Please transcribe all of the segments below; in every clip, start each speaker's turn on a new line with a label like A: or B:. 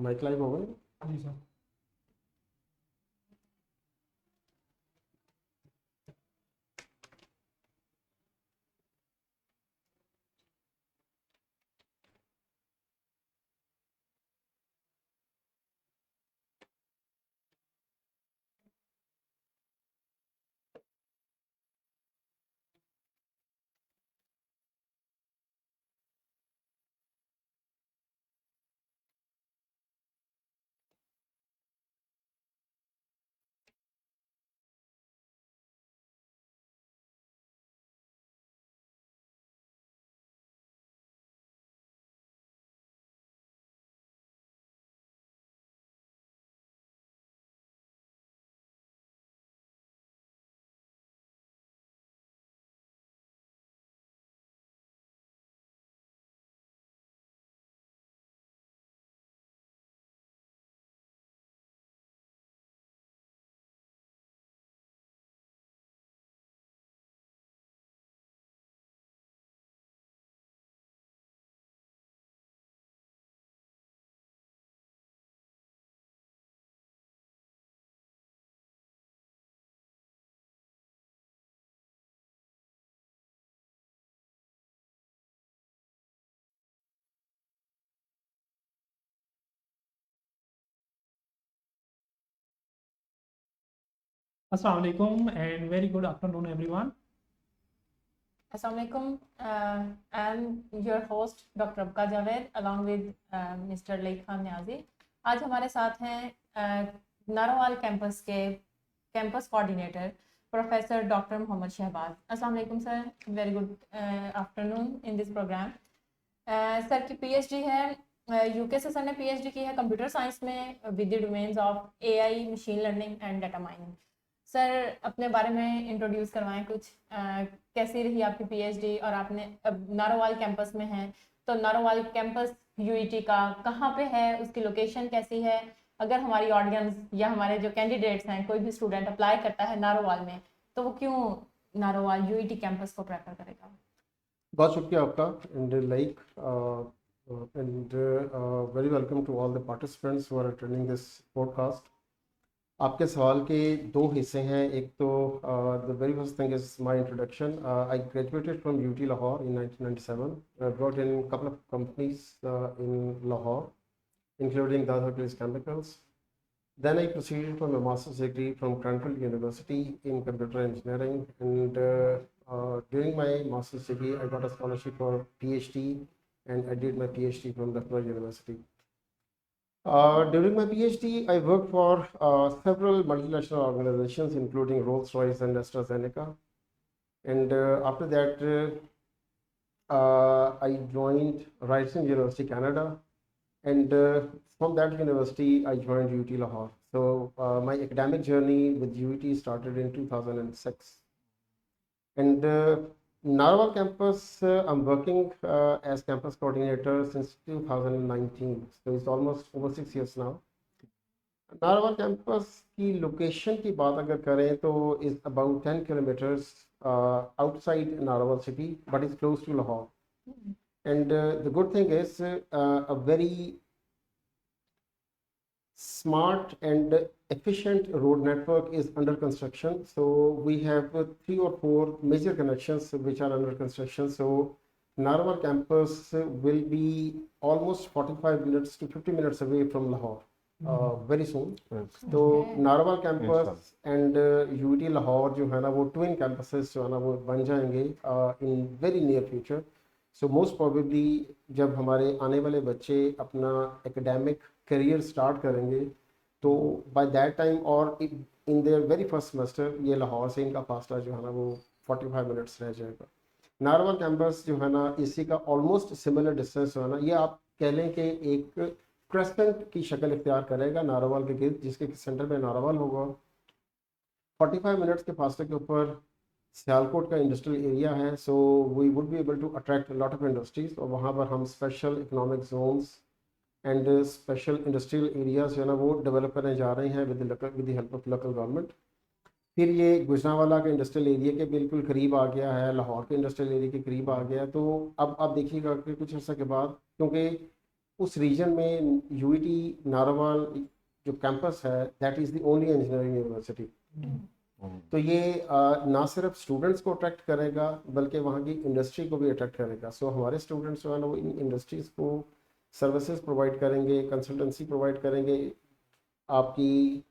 A: Mic live हो गए
B: जी sir. Assalamu alaikum and very good afternoon everyone.
C: Assalamualaikum. I'm your host Dr. Abka Javed along with Mr. Laik Khan Niazi. आज हमारे साथ हैं Narowal campus के campus coordinator professor doctor Mohammad Shahbaz. अस्सलाम वालेकुम sir, very good afternoon in this programme. Sir की PhD है UK से, सर ने पीएचडी की है कंप्यूटर साइंस में with the domains of AI, machine learning and data mining. Sir अपने बारे में इंट्रोड्यूस करवाएं कुछ, कैसी रही आपकी पीएचडी और आपने अब नारोवाल कैंपस में हैं तो नारोवाल कैंपस यूईटी का कहाँ पे है, उसकी लोकेशन कैसी है? अगर हमारी ऑडियंस या हमारे जो कैंडिडेट्स हैं, कोई भी स्टूडेंट अप्लाई करता है नारोवाल में तो वो क्यों नारोवाल यूईटी कैंपस को प्रेफर करेगा?
A: बहुत शुक्रिया आपका and like and very welcome to all the participants who are attending this podcast. आपके सवाल के दो हिस्से हैं। एक तो the very first thing is my introduction. I graduated from UET Lahore in 1997, worked in couple of companies in Lahore including Dada Place Chemicals. Then I proceeded for my master's degree from Cranfield University in computer engineering, and during my master's degree I got a scholarship for PhD, and I did my PhD from Lucknow University. During my PhD I worked for several multinational organizations including Rolls-Royce and AstraZeneca, and after that I joined Ryerson University, Canada, and from that university I joined UT Lahore. So my academic journey with UT started in 2006, and Narwal campus I'm working as campus coordinator since 2019, so it's almost over 6 years now. Narwhal campus की location की बात अगर करें तो is about 10 kilometers outside Narwal city, but it's close to Lahore. And the good thing is a very smart and efficient road network is under construction. So we have 3 or 4 major connections which are under construction. So Narwal campus will be almost 45 minutes to 50 minutes away from Lahore very soon. तो narwhal campus and UT Lahore जो है ना वो twin campuses जो है ना वो बन जाएंगे in very near future. So most probably जब हमारे आने वाले बच्चे अपना एकेडमिक करियर स्टार्ट करेंगे तो बाय दैट टाइम और in their very first semester ये लाहौर से इनका फासला जो है ना वो 45 मिनट्स रह जाएगा। नारवाल कैंपस जो है ना इसी का ऑलमोस्ट सिमिलर डिस्टेंस जो है ना ये आप कह लें कि एक क्रेसेंट की शक्ल इख्तियार करेगा नारोवाल के गिर्द, जिसके सेंटर में नारोवाल होगा। 45 मिनट्स के फासले के ऊपर सियालकोट का इंडस्ट्रियल एरिया है, so we would be able to attract lot of industries, और वहाँ पर हम special economic zones and special industrial areas जो है ना वो डेवलप करने जा रहे हैं with the help of local government. फिर ये गुजरांवाला के इंडस्ट्रियल एरिया के बिल्कुल करीब आ गया है, लाहौर के इंडस्ट्रियल एरिया के करीब आ गया। तो अब आप देखिएगा कि कुछ अर्सा के बाद, क्योंकि उस रीजन में यूईटी नारोवाल जो कैंपस है that is the only engineering university. तो ये ना सिर्फ स्टूडेंट्स को अट्रैक्ट करेगा बल्कि वहाँ की इंडस्ट्री को भी अट्रैक्ट करेगा। सो हमारे स्टूडेंट्स जो है ना वो इन इंडस्ट्रीज़ को सर्विसेज प्रोवाइड करेंगे, कंसल्टेंसी प्रोवाइड करेंगे, आपकी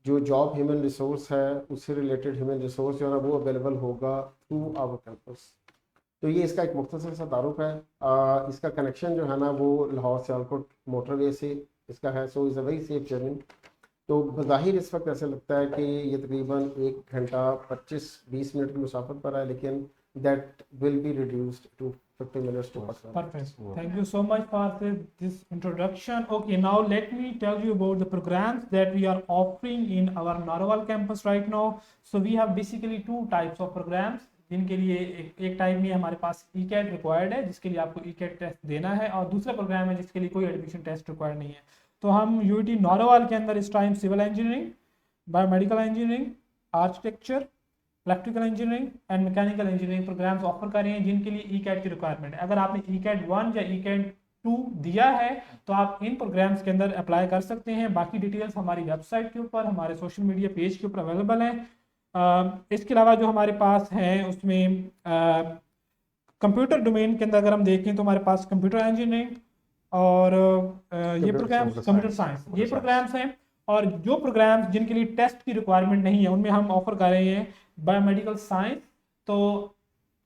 A: जो जॉब ह्यूमन रिसोर्स है उससे रिलेटेड ह्यूमन रिसोर्स जो है ना वो अवेलेबल होगा थ्रू आवर कैंपस। तो ये इसका एक मुख्तसर सा तारुफ है। इसका कनेक्शन जो है ना वो लाहौर सियालकोट मोटरवे से इसका है। So is a very safe journey. तो बज़ाहिर इस वक्त ऐसा लगता है कि ये तकरीबन 1 घंटा 25-20 मिनट की मुसाफत पर है, लेकिन that will be reduced to 50 minutes to 45 minutes.
B: Perfect. Thank you so much for this introduction. Okay, now let me tell you about the programs that we are offering in our Narwal campus right now. So we have basically two types of programs. जिनके लिए एक type में हमारे पास ECAT required है, जिसके लिए आपको ECAT test देना है, और दूसरा प्रोग्राम है जिसके लिए कोई एडमिशन टेस्ट रिक्वायर्ड नहीं है। तो हम यूटी नारोवाल के अंदर इस time civil engineering, biomedical engineering, architecture, electrical engineering and mechanical engineering programmes offer कर रहे हैं जिनके लिए ECAT की रिक्वायरमेंट है। अगर आपने ECAT 1 या ECAT 2 दिया है तो आप इन प्रोग्राम्स के अंदर अप्लाई कर सकते हैं। बाकी डिटेल्स हमारी वेबसाइट के ऊपर, हमारे सोशल मीडिया पेज के ऊपर अवेलेबल हैं। इसके अलावा जो हमारे पास है उसमें कंप्यूटर डोमेन के अंदर अगर हम देखें तो हमारे पास कंप्यूटर इंजीनियरिंग और ये प्रोग्राम कंप्यूटर साइंस, ये प्रोग्राम्स हैं। और जो प्रोग्राम्स जिनके लिए टेस्ट की रिक्वायरमेंट नहीं है उनमें हम ऑफर कर रहे हैं बायोमेडिकल साइंस। तो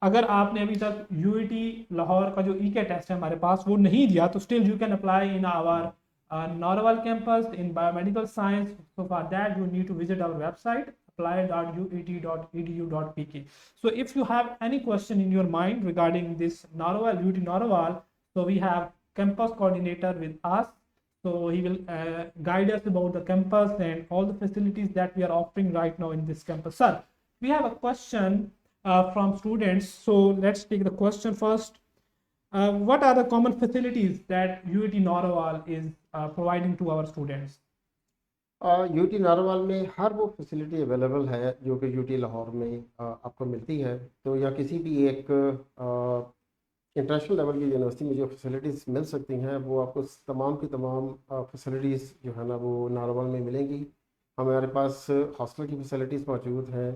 B: अगर आपने अभी तक यूईटी लाहौर का जो ECAT टेस्ट है हमारे पास वो नहीं दिया तो still you can apply in our Narwal campus in biomedical science. So for that you need to visit our website apply.uit.edu.pk. So if you have any question in your mind regarding this Narwal, UT Narwal, so we have campus coordinator with us. So he will guide us about the campus and all the facilities that we are offering right now in this campus. Sir, we have a question from students. So let's take the question first. What are the common facilities that UT Narwal is providing to our students?
A: UT Narowal में हर वो facility available है जो कि UT Lahore में आपको मिलती है। तो या किसी भी एक इंटरनेशनल लेवल की यूनिवर्सिटी में जो फैसिलिटीज़ मिल सकती हैं वो आपको तमाम की तमाम फैसिलिटीज़ जो है ना वो नारोवाल में मिलेंगी। हमारे पास हॉस्टल की फैसिलिटीज़ मौजूद हैं,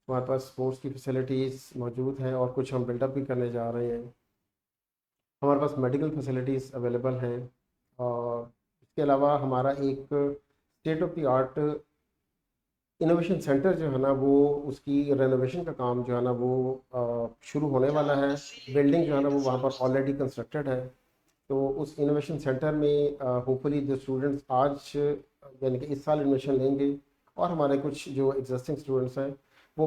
A: हमारे पास स्पोर्ट्स की फैसिलिटीज़ मौजूद हैं और कुछ हम बिल्डअप भी करने जा रहे हैं। हमारे पास मेडिकल फैसिलिटीज़ अवेलेबल हैं और इसके अलावा हमारा एक state of the art innovation centre जो है ना वो उसकी रेनोवेशन का काम जो है ना वो शुरू होने वाला है। बिल्डिंग जो है ना वो वहाँ पर ऑलरेडी कंस्ट्रक्टेड है। तो उस इनोवेशन सेंटर में होपफुली जो स्टूडेंट्स आज यानी कि इस साल एडमिशन लेंगे और हमारे कुछ जो एग्जिस्टिंग स्टूडेंट्स हैं वो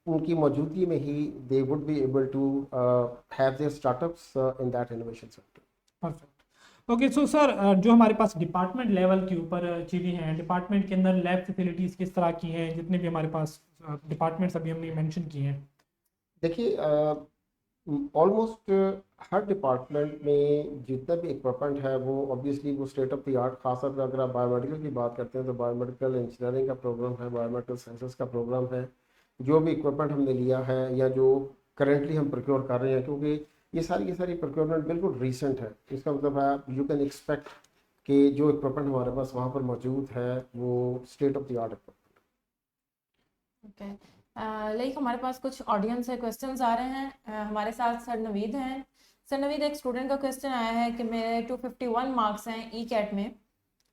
A: उनकी मौजूदगी में ही they would be able to have their startups in that innovation centre.
B: Perfect. Okay, so sir जो हमारे पास डिपार्टमेंट लेवल के ऊपर चीज़ें हैं, डिपार्टमेंट के अंदर लैब फैसिलिटीज़ किस तरह की हैं, जितने भी हमारे पास डिपार्टमेंट्स अभी हमने मेंशन किए हैं?
A: देखिए ऑलमोस्ट हर डिपार्टमेंट में जितना भी इक्विपमेंट है वो ऑब्वियसली वो स्टेट ऑफ द आर्ट। खासतौर पर अगर आप बायोमेडिकल की बात करते हैं तो बायोमेडिकल इंजीनियरिंग का प्रोग्राम है, बायोमेडिकल साइंसेस का प्रोग्राम है। जो भी इक्विपमेंट हमने लिया है या जो करेंटली हम प्रोक्योर कर रहे हैं, क्योंकि ये सारी प्रोक्योरमेंट बिल्कुल रीसेंट है, इसका मतलब है यू कैन एक्सपेक्ट कि जो इक्विपमेंट हमारे पास वहाँ पर मौजूद है वो state of the art equipment.
C: Okay, like हमारे पास कुछ ऑडियंस से क्वेश्चंस आ रहे हैं। हमारे साथ सर नवीद हैं। सर नवीद, एक स्टूडेंट का क्वेश्चन आया है कि मेरे 251 मार्क्स हैं ECAT में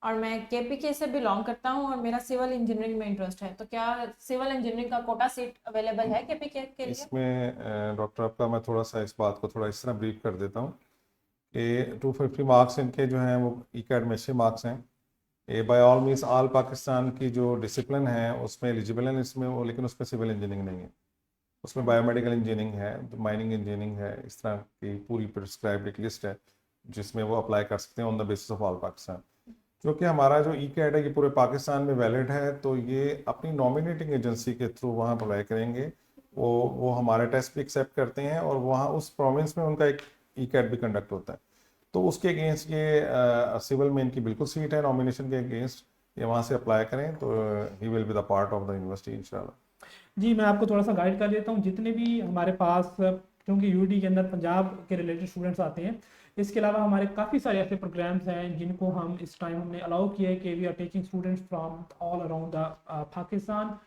C: और मैं KPK से बिलोंग करता हूं और मेरा सिविल इंजीनियरिंग में इंटरेस्ट है, तो क्या सिविल इंजीनियरिंग का कोटा सीट अवेलेबल है KPK के लिए?
D: इसमें डॉक्टर आपका मैं थोड़ा सा इस बात को थोड़ा इस तरह ब्रीफ कर देता हूँ कि 250 मार्क्स इनके जो हैं वो ECAT में अच्छे मार्क्स हैं। ये by all means all Pakistan की जो डिसिप्लिन है उसमें एलिजिबल है इसमें वो, लेकिन उसमें सिविल इंजीनियरिंग नहीं है, उसमें बायोमेडिकल इंजीनियरिंग है, माइनिंग इंजीनियरिंग है। इस तरह की पूरी प्रिस्क्राइब्ड एक लिस्ट है जिसमें वो अप्लाई कर सकते हैं on the basis of all Pakistan. क्योंकि हमारा जो ECAT है ये पूरे पाकिस्तान में वैलिड है, तो ये अपनी नॉमिनेटिंग एजेंसी के थ्रू वहाँ अप्लाई करेंगे। वो हमारे टेस्ट भी एक्सेप्ट करते हैं और वहाँ उस प्रोविंस में उनका एक ECAT भी कंडक्ट होता है। तो उसके अगेंस्ट ये सिविल में इनकी बिल्कुल सीट है, नॉमिनेशन के अगेंस्ट ये वहाँ से अप्लाई करें तो he will be the part of the university इंशाल्लाह।
B: जी, मैं आपको थोड़ा सा गाइड कर देता हूँ। जितने भी हमारे पास क्योंकि यूटी के अंदर पंजाब के रिलेटेड स्टूडेंट्स आते हैं। इसके अलावा हमारे काफ़ी सारे ऐसे प्रोग्राम्स हैं जिनको हम इस टाइम हमने अलाउ किया है कि we are taking students from all around the Pakistan.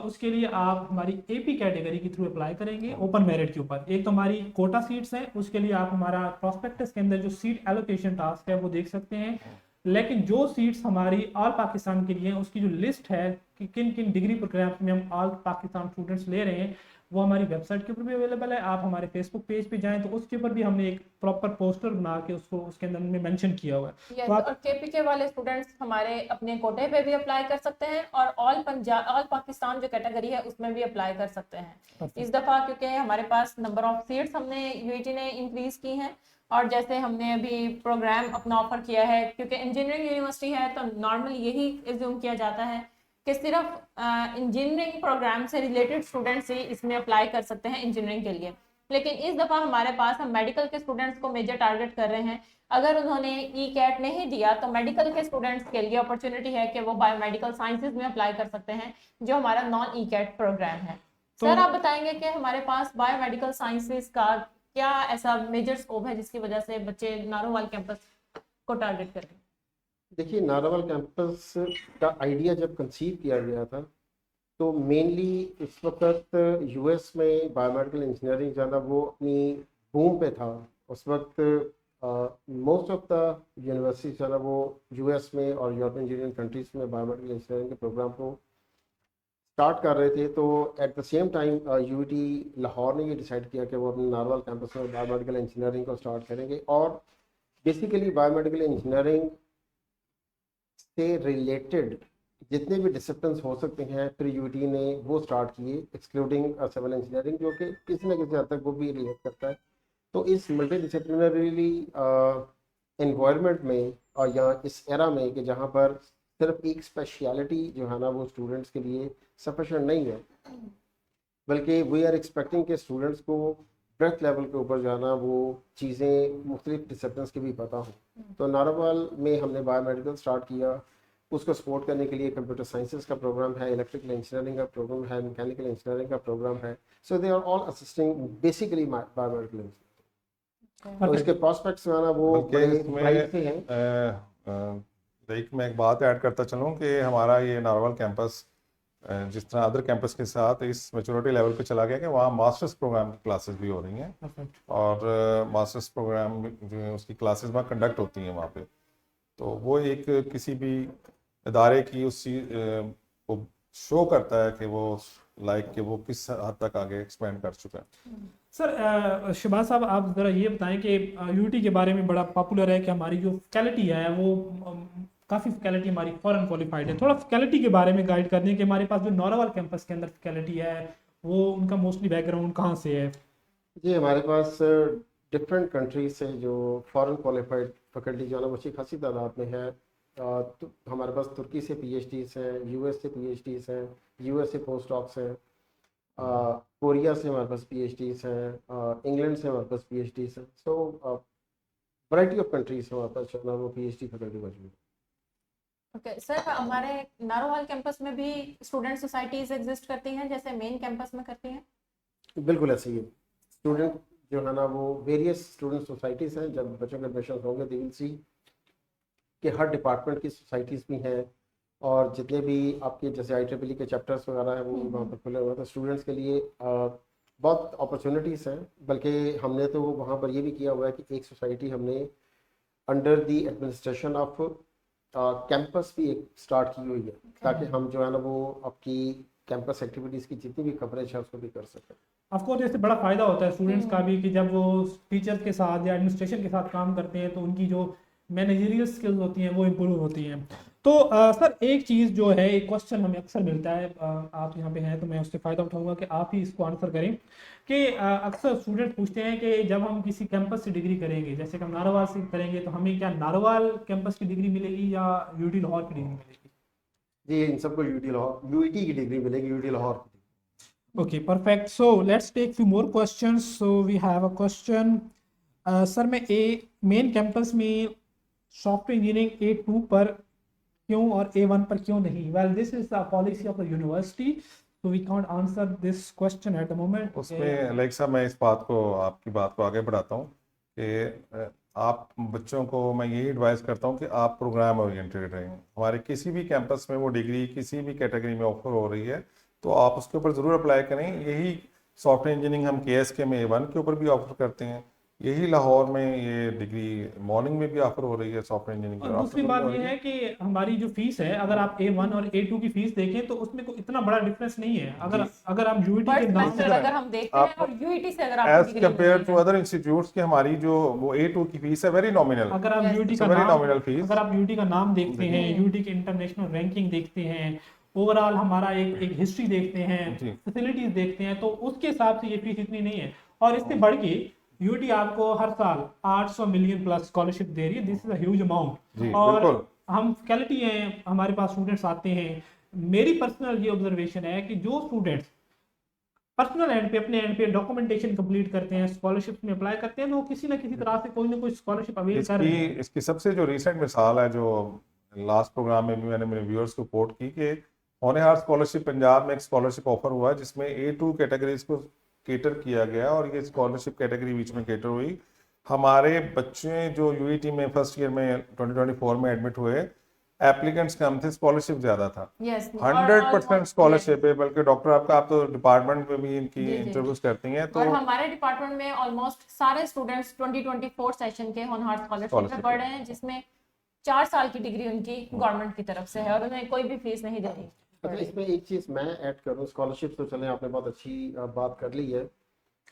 B: उसके लिए आप हमारी एपी कैटेगरी के थ्रू अप्लाई करेंगे ओपन मेरिट के ऊपर। एक तो हमारी कोटा सीट्स हैं, उसके लिए आप हमारा प्रॉस्पेक्टस के अंदर जो सीट एलोकेशन टास्क है वो देख सकते हैं। लेकिन जो सीट्स हमारी ऑल पाकिस्तान के लिए हैं उसकी जो लिस्ट है कि किन किन डिग्री प्रोग्राम्स में हम ऑल पाकिस्तान स्टूडेंट्स ले रहे हैं वो हमारी वेबसाइट के ऊपर भी अवेलेबल है। आप हमारे फेसबुक पेज पे जाएं तो उसके ऊपर भी हमने एक प्रॉपर पोस्टर बना के उसको उसके अंदर में मेंशन किया हुआ है।
C: Yes,
B: तो आप
C: और केपीके वाले स्टूडेंट्स हमारे अपने कोटे पे भी अप्लाई कर सकते हैं और ऑल पाकिस्तान जो कैटेगरी है उसमें भी अप्लाई कर सकते हैं इस दफ़ा, क्योंकि हमारे पास नंबर ऑफ सीट्स हमने यूईटी ने इंक्रीज की हैं। और जैसे हमने अभी प्रोग्राम अपना ऑफर किया है, क्योंकि इंजीनियरिंग यूनिवर्सिटी है तो नॉर्मली यही एज्यूम किया जाता है कि सिर्फ इंजीनियरिंग प्रोग्राम से रिलेटेड स्टूडेंट्स ही इसमें अप्लाई कर सकते हैं इंजीनियरिंग के लिए। लेकिन इस दफ़ा हमारे पास हम मेडिकल के स्टूडेंट्स को मेजर टारगेट कर रहे हैं। अगर उन्होंने ई कैट नहीं दिया तो मेडिकल के स्टूडेंट्स के लिए अपॉर्चुनिटी है कि वो बायोमेडिकल साइंसेज में अप्लाई कर सकते हैं, जो हमारा नॉन ई कैट प्रोग्राम है। सर आप बताएंगे कि हमारे पास बायोमेडिकल साइंसेज का क्या ऐसा मेजर स्कोप है जिसकी वजह से बच्चे नारोवाल कैंपस को टारगेट करें?
A: देखिए, नारोवाल कैंपस का आइडिया जब कंसीव किया गया था तो मेनली इस वक्त यूएस में बायोमेडिकल इंजीनियरिंग ज़्यादा वो अपनी बूम पे था। उस वक्त मोस्ट ऑफ द यूनिवर्सिटी ज़्यादा वो यूएस में और यूरोपियन यूनियन कंट्रीज़ में बायोमेडिकल इंजीनियरिंग के प्रोग्राम को स्टार्ट कर रहे थे। तो at the same time UT Lahore ने ये डिसाइड किया कि वो अपने नारोवाल कैंपस में बायोमेडिकल इंजीनियरिंग को स्टार्ट करेंगे। और बेसिकली बायोमेडिकल इंजीनियरिंग से रिलेटेड जितने भी डिसिप्लिन हो सकते हैं फिर यूटी ने वो स्टार्ट किए, एक्सक्लूडिंग सिविल इंजीनियरिंग, जो कि किसी न किसी हद तक वो भी रिलेट करता है। तो इस मल्टी डिसिप्लिनरी इन्वायरमेंट में और या इस एरा में कि जहाँ पर सिर्फ एक स्पेशलिटी जो है ना वो स्टूडेंट्स के लिए सफिशेंट नहीं है, बल्कि वी आर एक्सपेक्टिंग के स्टूडेंट्स को ब्रेथ लेवल के ऊपर जाना वो चीज़ें मुख्तलिफ डिसिप्लिन की भी पता हो। तो नारोवाल में हमने बायोमेडिकल स्टार्ट किया, उसको सपोर्ट करने के लिए कंप्यूटर साइंसेस का प्रोग्राम है, इलेक्ट्रिकल इंजीनियरिंग का प्रोग्राम है, मैकेनिकल इंजीनियरिंग का प्रोग्राम है। So they are all assisting basically biomedical engineering. तो इसके प्रोस्पेक्ट्स में आना वो
D: बल्कि
A: बड़े
D: इसमें
A: ब्राइट से हैं।
D: लाइक मैं एक बात ऐड करता चलूँ कि हमारा ये नारोवाल कैंपस जिस तरह अदर कैंपस के साथ इस मैच्योरिटी लेवल पे चला गया कि वहाँ मास्टर्स प्रोग्राम की क्लासेस भी हो रही हैं और मास्टर्स प्रोग्राम जो है उसकी क्लासेस वहाँ कंडक्ट होती हैं वहाँ पे। तो वो एक किसी भी इदारे की उस चीज़ को शो करता है कि वो कि वो किस हद तक आगे एक्सपेंड कर चुका है।
B: सर शहबाज साहब आप ज़रा ये बताएं कि यूटी के बारे में बड़ा पॉपुलर है कि हमारी जो फैकल्टी है वो काफ़ी फैकल्टी हमारी फॉरेन क्वालिफाइड है। थोड़ा फैकल्टी के बारे में गाइड कर दें कि हमारे पास जो नारोवाल कैंपस के अंदर फैकल्टी है वो उनका मोस्टली बैकग्राउंड कहाँ से है? जी
A: हमारे पास डिफरेंट कंट्रीज से जो फॉरेन क्वालिफाइड फैकल्टी जो है ना वो अच्छी खासी तादाद में है। तो हमारे पास तुर्की से पीएचडीज हैं, यूएस से पीएचडीज हैं, यूएस से पोस्ट डॉक्स हैं, कोरिया से हमारे पास पीएचडीज हैं, इंग्लैंड से हमारे पास पीएचडीज हैं। सो वैरायटी ऑफ कंट्रीज हमारे पास जो है ना वो पीएचडी फैकल्टी मौजूद है।
C: ओके सर, हमारे नारोवाल कैंपस में भी स्टूडेंट सोसाइटीज एग्जिस्ट करती हैं जैसे मेन कैंपस में करती हैं?
A: बिल्कुल ऐसे ही है। स्टूडेंट जो है ना वो वेरियस स्टूडेंट सोसाइटीज़ हैं। जब बच्चों के एडमिशन होंगे दे विल सी कि हर डिपार्टमेंट की सोसाइटीज़ भी हैं और जितने भी आपके जैसे IEEE के चैप्टर्स वगैरह हैं वो वहाँ पर खुले हुए हैं। तो स्टूडेंट्स के लिए बहुत अपॉर्चुनिटीज़ हैं। बल्कि हमने तो वहाँ पर ये भी किया हुआ है कि एक सोसाइटी हमने under the administration off campus भी एक स्टार्ट की हुई है ताकि हम जो है ना वो आपकी कैंपस एक्टिविटीज़ की जितनी भी कवरेज है उसको भी कर सकें।
B: ऑफ कोर्स इससे बड़ा फ़ायदा होता है स्टूडेंट्स का भी कि जब वो टीचर्स के साथ या एडमिनिस्ट्रेशन के साथ काम करते हैं तो उनकी जो मैनेजरियल स्किल्स होती हैं वो इम्प्रूव होती हैं। तो सर एक चीज़ जो है एक क्वेश्चन हमें अक्सर मिलता है, आप यहाँ पे हैं तो मैं उससे फ़ायदा उठाऊंगा कि आप ही इसको आंसर करें कि अक्सर स्टूडेंट पूछते हैं कि जब हम किसी कैंपस से डिग्री करेंगे, जैसे कि हम नारोवाल से करेंगे, तो हमें क्या नारोवाल कैंपस की डिग्री मिलेगी या यूटी लाहौर की डिग्री मिलेगी?
A: जी, इन सबको यूटी की डिग्री मिलेगी, यूटी लाहौर की।
B: Okay, perfect. So let's take few more questions. So we have a question. Sir मैं मेन कैंपस में सॉफ्टवेयर इंजीनियरिंग A2 पर क्यों और A1 पर क्यों नहीं? Well, this is the policy of the university. so we can't answer this question at the moment.
D: उसमें like साहब मैं इस बात को आपकी बात को आगे बढ़ाता हूँ कि आप बच्चों को मैं यही एडवाइस करता हूँ कि आप प्रोग्राम ओरिएंटेड रहें। हमारे किसी भी कैंपस में वो डिग्री किसी भी कैटेगरी में ऑफर हो रही है तो आप उसके ऊपर ज़रूर अप्लाई करें। यही सॉफ्टवेयर इंजीनियरिंग हम KSK में A1 के ऊपर भी ऑफर करते हैं, यही लाहौर में ये डिग्री मॉर्निंग में भी ऑफर हो रही है सॉफ्टवेयर इंजीनियरिंग
B: और दूसरी बात ये है कि हमारी जो फीस है, अगर आप A1 और A2 की फीस देखें तो उसमें कोई इतना बड़ा डिफरेंस नहीं है। अगर हम UET
C: पर
B: के नाम
C: सेमेस्टर अगर हम देखते हैं और UET से अगर आपको
D: as
C: degree
D: compare to other institutes की हमारी जो वो A2 की फीस है वेरी नॉमिनल।
B: अगर आप UET का
D: वेरी
B: नाम
D: नॉमिनल फीस।
B: अगर आप UET का नाम देखते हैं, UET की इंटरनेशनल रैंकिंग देखते हैं, ओवरऑल हमारा एक हिस्ट्री देखते हैं,
D: जी।
B: फैसिलिटीज देखते हैं, तो उसके हिसाब से ये फीस इतनी नहीं है। और इससे बढ़ के UET आपको हर साल 800 मिलियन प्लस स्कॉलरशिप दे रही है। दिस इज अ ह्यूज
D: जी,
B: अमाउंट। और
D: बिल्कुल।
B: हम फैकल्टी हैं, हमारे पास स्टूडेंट्स आते हैं, मेरी पर्सनल ये ऑब्जर्वेशन है कि जो स्टूडेंट्स पर्सनल एंड पे अपने एंड पे डॉक्यूमेंटेशन कंप्लीट करते हैं, स्कॉलरशिप में अप्लाई करते हैं, तो वो किसी ना किसी तरह से कोई ना कोई स्कॉलरशिप अवेल कर रहे हैं।
D: इसकी सबसे जो रिसेंट मिसाल है जो लास्ट प्रोग्राम में भी मैंने मेरे व्यूअर्स को कोट की कि होने हार स्कॉलरशिप पंजाब में एक स्कॉलरशिप ऑफर हुआ जिसमें A2 कैटेगरीज को केटर किया गया और ये स्कॉलरशिप कैटेगरी बीच में केटर हुई। हमारे बच्चे जो UET में फर्स्ट ईयर में 2024 में एडमिट हुए, एप्लीकेंट्स कम थे, स्कॉलरशिप ज्यादा था।
C: यस
D: 100% स्कॉलरशिप है। बल्कि डॉक्टर आपका आप तो डिपार्टमेंट में भी इनकी
C: जी।
D: इंटरव्यूज करती हैं
C: और
D: तो
C: हमारे डिपार्टमेंट में ऑलमोस्ट सारे स्टूडेंट्स 2024 सेशन के होनहार स्कॉलरशिप में
D: Scholarship
C: पढ़ रहे हैं, जिसमें 4 साल की डिग्री उनकी गवर्नमेंट की तरफ से है और उन्हें कोई भी फीस नहीं देनी।
A: अच्छा, इसमें एक चीज़ मैं ऐड करूँ, स्कॉलरशिप तो चले आपने बहुत अच्छी बात कर ली है।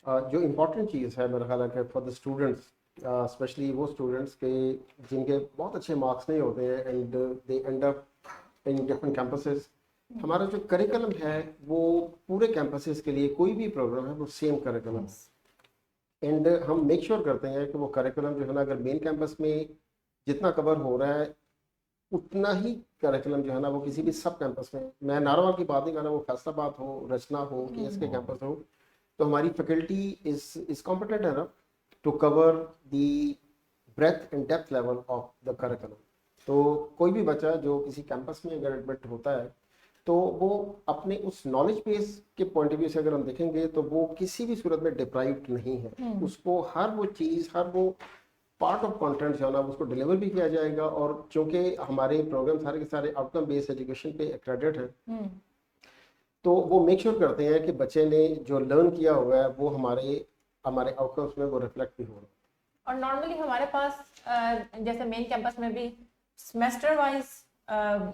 A: जो इम्पोर्टेंट चीज़ है मेरा ख्याल है कि फॉर द स्टूडेंट्स, स्पेशली वो स्टूडेंट्स के जिनके बहुत अच्छे मार्क्स नहीं होते हैं and they and up in different campuses, हमारा जो करिकुलम है वो पूरे कैंपसेस के लिए कोई भी प्रोग्राम है वो सेम करिकुलम है। एंड हम मेक श्योर करते हैं कि वो करिकुलम जो है ना, अगर मेन कैंपस में जितना कवर हो रहा है उतना ही करिकुलम जो है ना वो किसी भी सब कैंपस में, मैं नारोवाल की बात नहीं कर रहा, वो फैसलाबाद हो, रचना हो, KSK कैंपस हो, तो हमारी faculty is competent enough to cover the breadth and depth level of the curriculum. तो कोई भी बच्चा जो किसी कैंपस में अगर एडमिट होता है तो वो अपने उस नॉलेज बेस के पॉइंट ऑफ व्यू से अगर हम देखेंगे तो वो किसी भी सूरत में डिप्राइव्ड नहीं है। उसको हर वो चीज़, हर वो पार्ट ऑफ कंटेंट जो है ना उसको डिलीवर भी किया जाएगा। और चूंकि हमारे प्रोग्राम सारे के सारे आउटकम बेस्ड एजुकेशन पे एक्रेडिट है, तो वो मेक श्योर करते हैं कि बच्चे ने जो लर्न किया हुआ है वो हमारे आउटकम्स में वो रिफ्लेक्ट भी हो रहा है।
C: और नॉर्मली हमारे पास जैसे मेन कैंपस में भी सेमेस्टर वाइज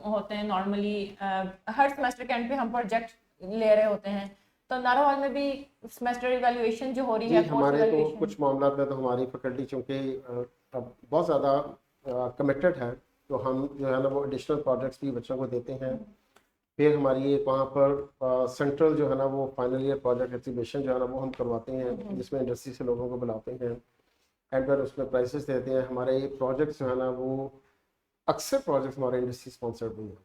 C: होते हैं। नॉर्मली हर सेमेस्टर के एंड पे हम प्रोजेक्ट ले रहे होते हैं, तो नारोवाल में भी सेमेस्टर इवैल्यूएशन जो हो रही है,
A: जी, हमारे तो कुछ मामला में तो हमारी फैकल्टी चूँकि बहुत ज़्यादा कमिटेड है, तो हम जो है ना वो एडिशनल प्रोजेक्ट्स भी बच्चों को देते हैं। फिर हमारी एक वहाँ पर सेंट्रल जो है ना वो फाइनल ईयर प्रोजेक्ट एग्जीबिशन जो है ना वो हम करवाते हैं, जिसमें इंडस्ट्री से लोगों को बुलाते हैं एंड फिर उसमें प्राइसेस देते हैं। हमारे प्रोजेक्ट्स जो है ना वो अक्सर प्रोजेक्ट्स हमारे इंडस्ट्री स्पॉन्सर्ड भी हैं।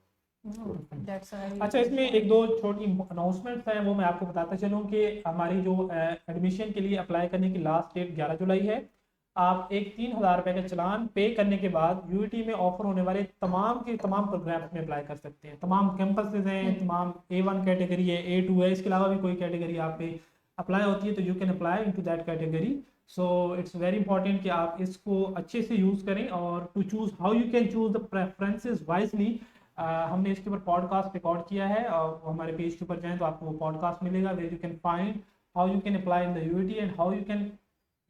B: अच्छा, इसमें एक दो छोटी अनाउंसमेंट्स हैं, वो मैं आपको बताता चलूँ कि हमारी जो एडमिशन के लिए अप्लाई करने की लास्ट डेट 11 जुलाई है। आप एक 3,000 रुपये का चलान पे करने के बाद UET में ऑफर होने वाले तमाम के तमाम प्रोग्राम्स में अप्लाई कर सकते हैं। तमाम कैंपसेस हैं, तमाम A1 कैटेगरी है, A2 है, इसके अलावा भी कोई कैटेगरी आप पे अप्लाई होती है तो you can apply into that category. So it's very important कि आप इसको अच्छे से यूज़ करें और to choose how you can choose the preferences wisely. हमने इसके ऊपर पॉडकास्ट रिकॉर्ड किया है और हमारे पेज के ऊपर जाएं तो आपको वो पॉडकास्ट मिलेगा where you can find how you can apply in the UET and how you can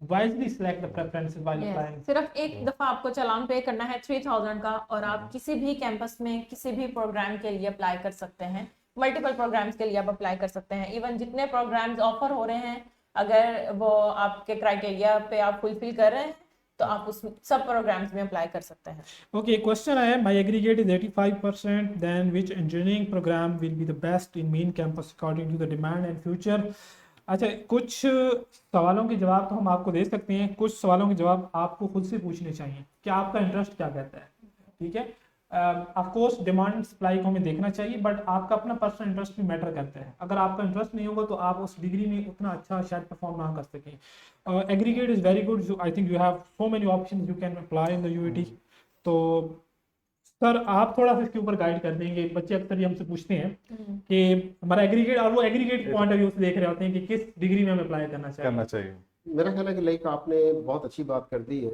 B: wisely select the preferences while applying.
C: सिर्फ एक दफा आपको चालान पे करना है 3,000 का और आप किसी भी कैंपस में किसी भी प्रोग्राम के लिए अप्लाई कर सकते हैं। मल्टीपल प्रोग्राम्स के लिए आप अप्लाई कर सकते हैं। इवन जितने प्रोग्राम्स ऑफर हो रहे हैं, अगर वो आपके क्राइटेरिया पे आप फुलफिल कर रहे हैं तो आप उस सब प्रोग्राम्स में अप्लाई कर सकते हैं।
B: Okay, question है, my aggregate is 85%, then which engineering program will be the best in main campus according to the demand and future? अच्छा, कुछ सवालों के जवाब तो हम आपको दे सकते हैं, कुछ सवालों के जवाब आपको खुद से पूछने चाहिए कि आपका इंटरेस्ट क्या कहता है। ठीक है, ऑफ कोर्स डिमांड सप्लाई को हमें देखना चाहिए, बट आपका अपना पर्सनल इंटरेस्ट भी मैटर करता है। अगर आपका इंटरेस्ट नहीं होगा तो आप उस डिग्री में उतना अच्छा शायद परफॉर्म ना कर सकें। Aggregate is very good, I think you have so many options you can apply in the UET। तो सर आप थोड़ा सा इसके ऊपर गाइड कर देंगे, बच्चे अक्सर ये हमसे पूछते हैं
C: हम्म,
B: कि हमारा एग्रीगेट, और वो एग्रीगेट पॉइंट ऑफ व्यू से देख रहे होते हैं कि किस डिग्री में हमें अप्लाई करना
D: करना
B: चाहिए।
D: चाहिए।
A: मेरा ख्याल है कि लाइक आपने बहुत अच्छी बात कर दी है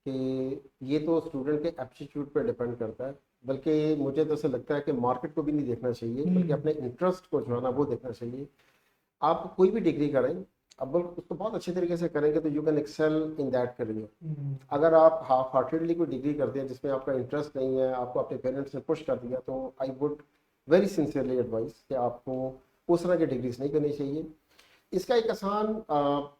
A: कि ये तो स्टूडेंट के एप्टीट्यूड पर डिपेंड करता है, बल्कि मुझे तो ऐसा लगता है कि मार्केट को भी नहीं देखना चाहिए, बल्कि अपने इंटरेस्ट को जो है ना वो देखना चाहिए। आप कोई भी डिग्री करें, अब उसको बहुत अच्छे तरीके से करेंगे तो you can excel in that career.
B: Hmm,
A: अगर आप हाफ हार्टेडली कोई डिग्री करते हैं जिसमें आपका इंटरेस्ट नहीं है, आपको अपने पेरेंट्स ने पुश कर दिया, तो I would very sincerely advice कि आपको उस तरह की डिग्रीज नहीं करनी चाहिए। इसका एक आसान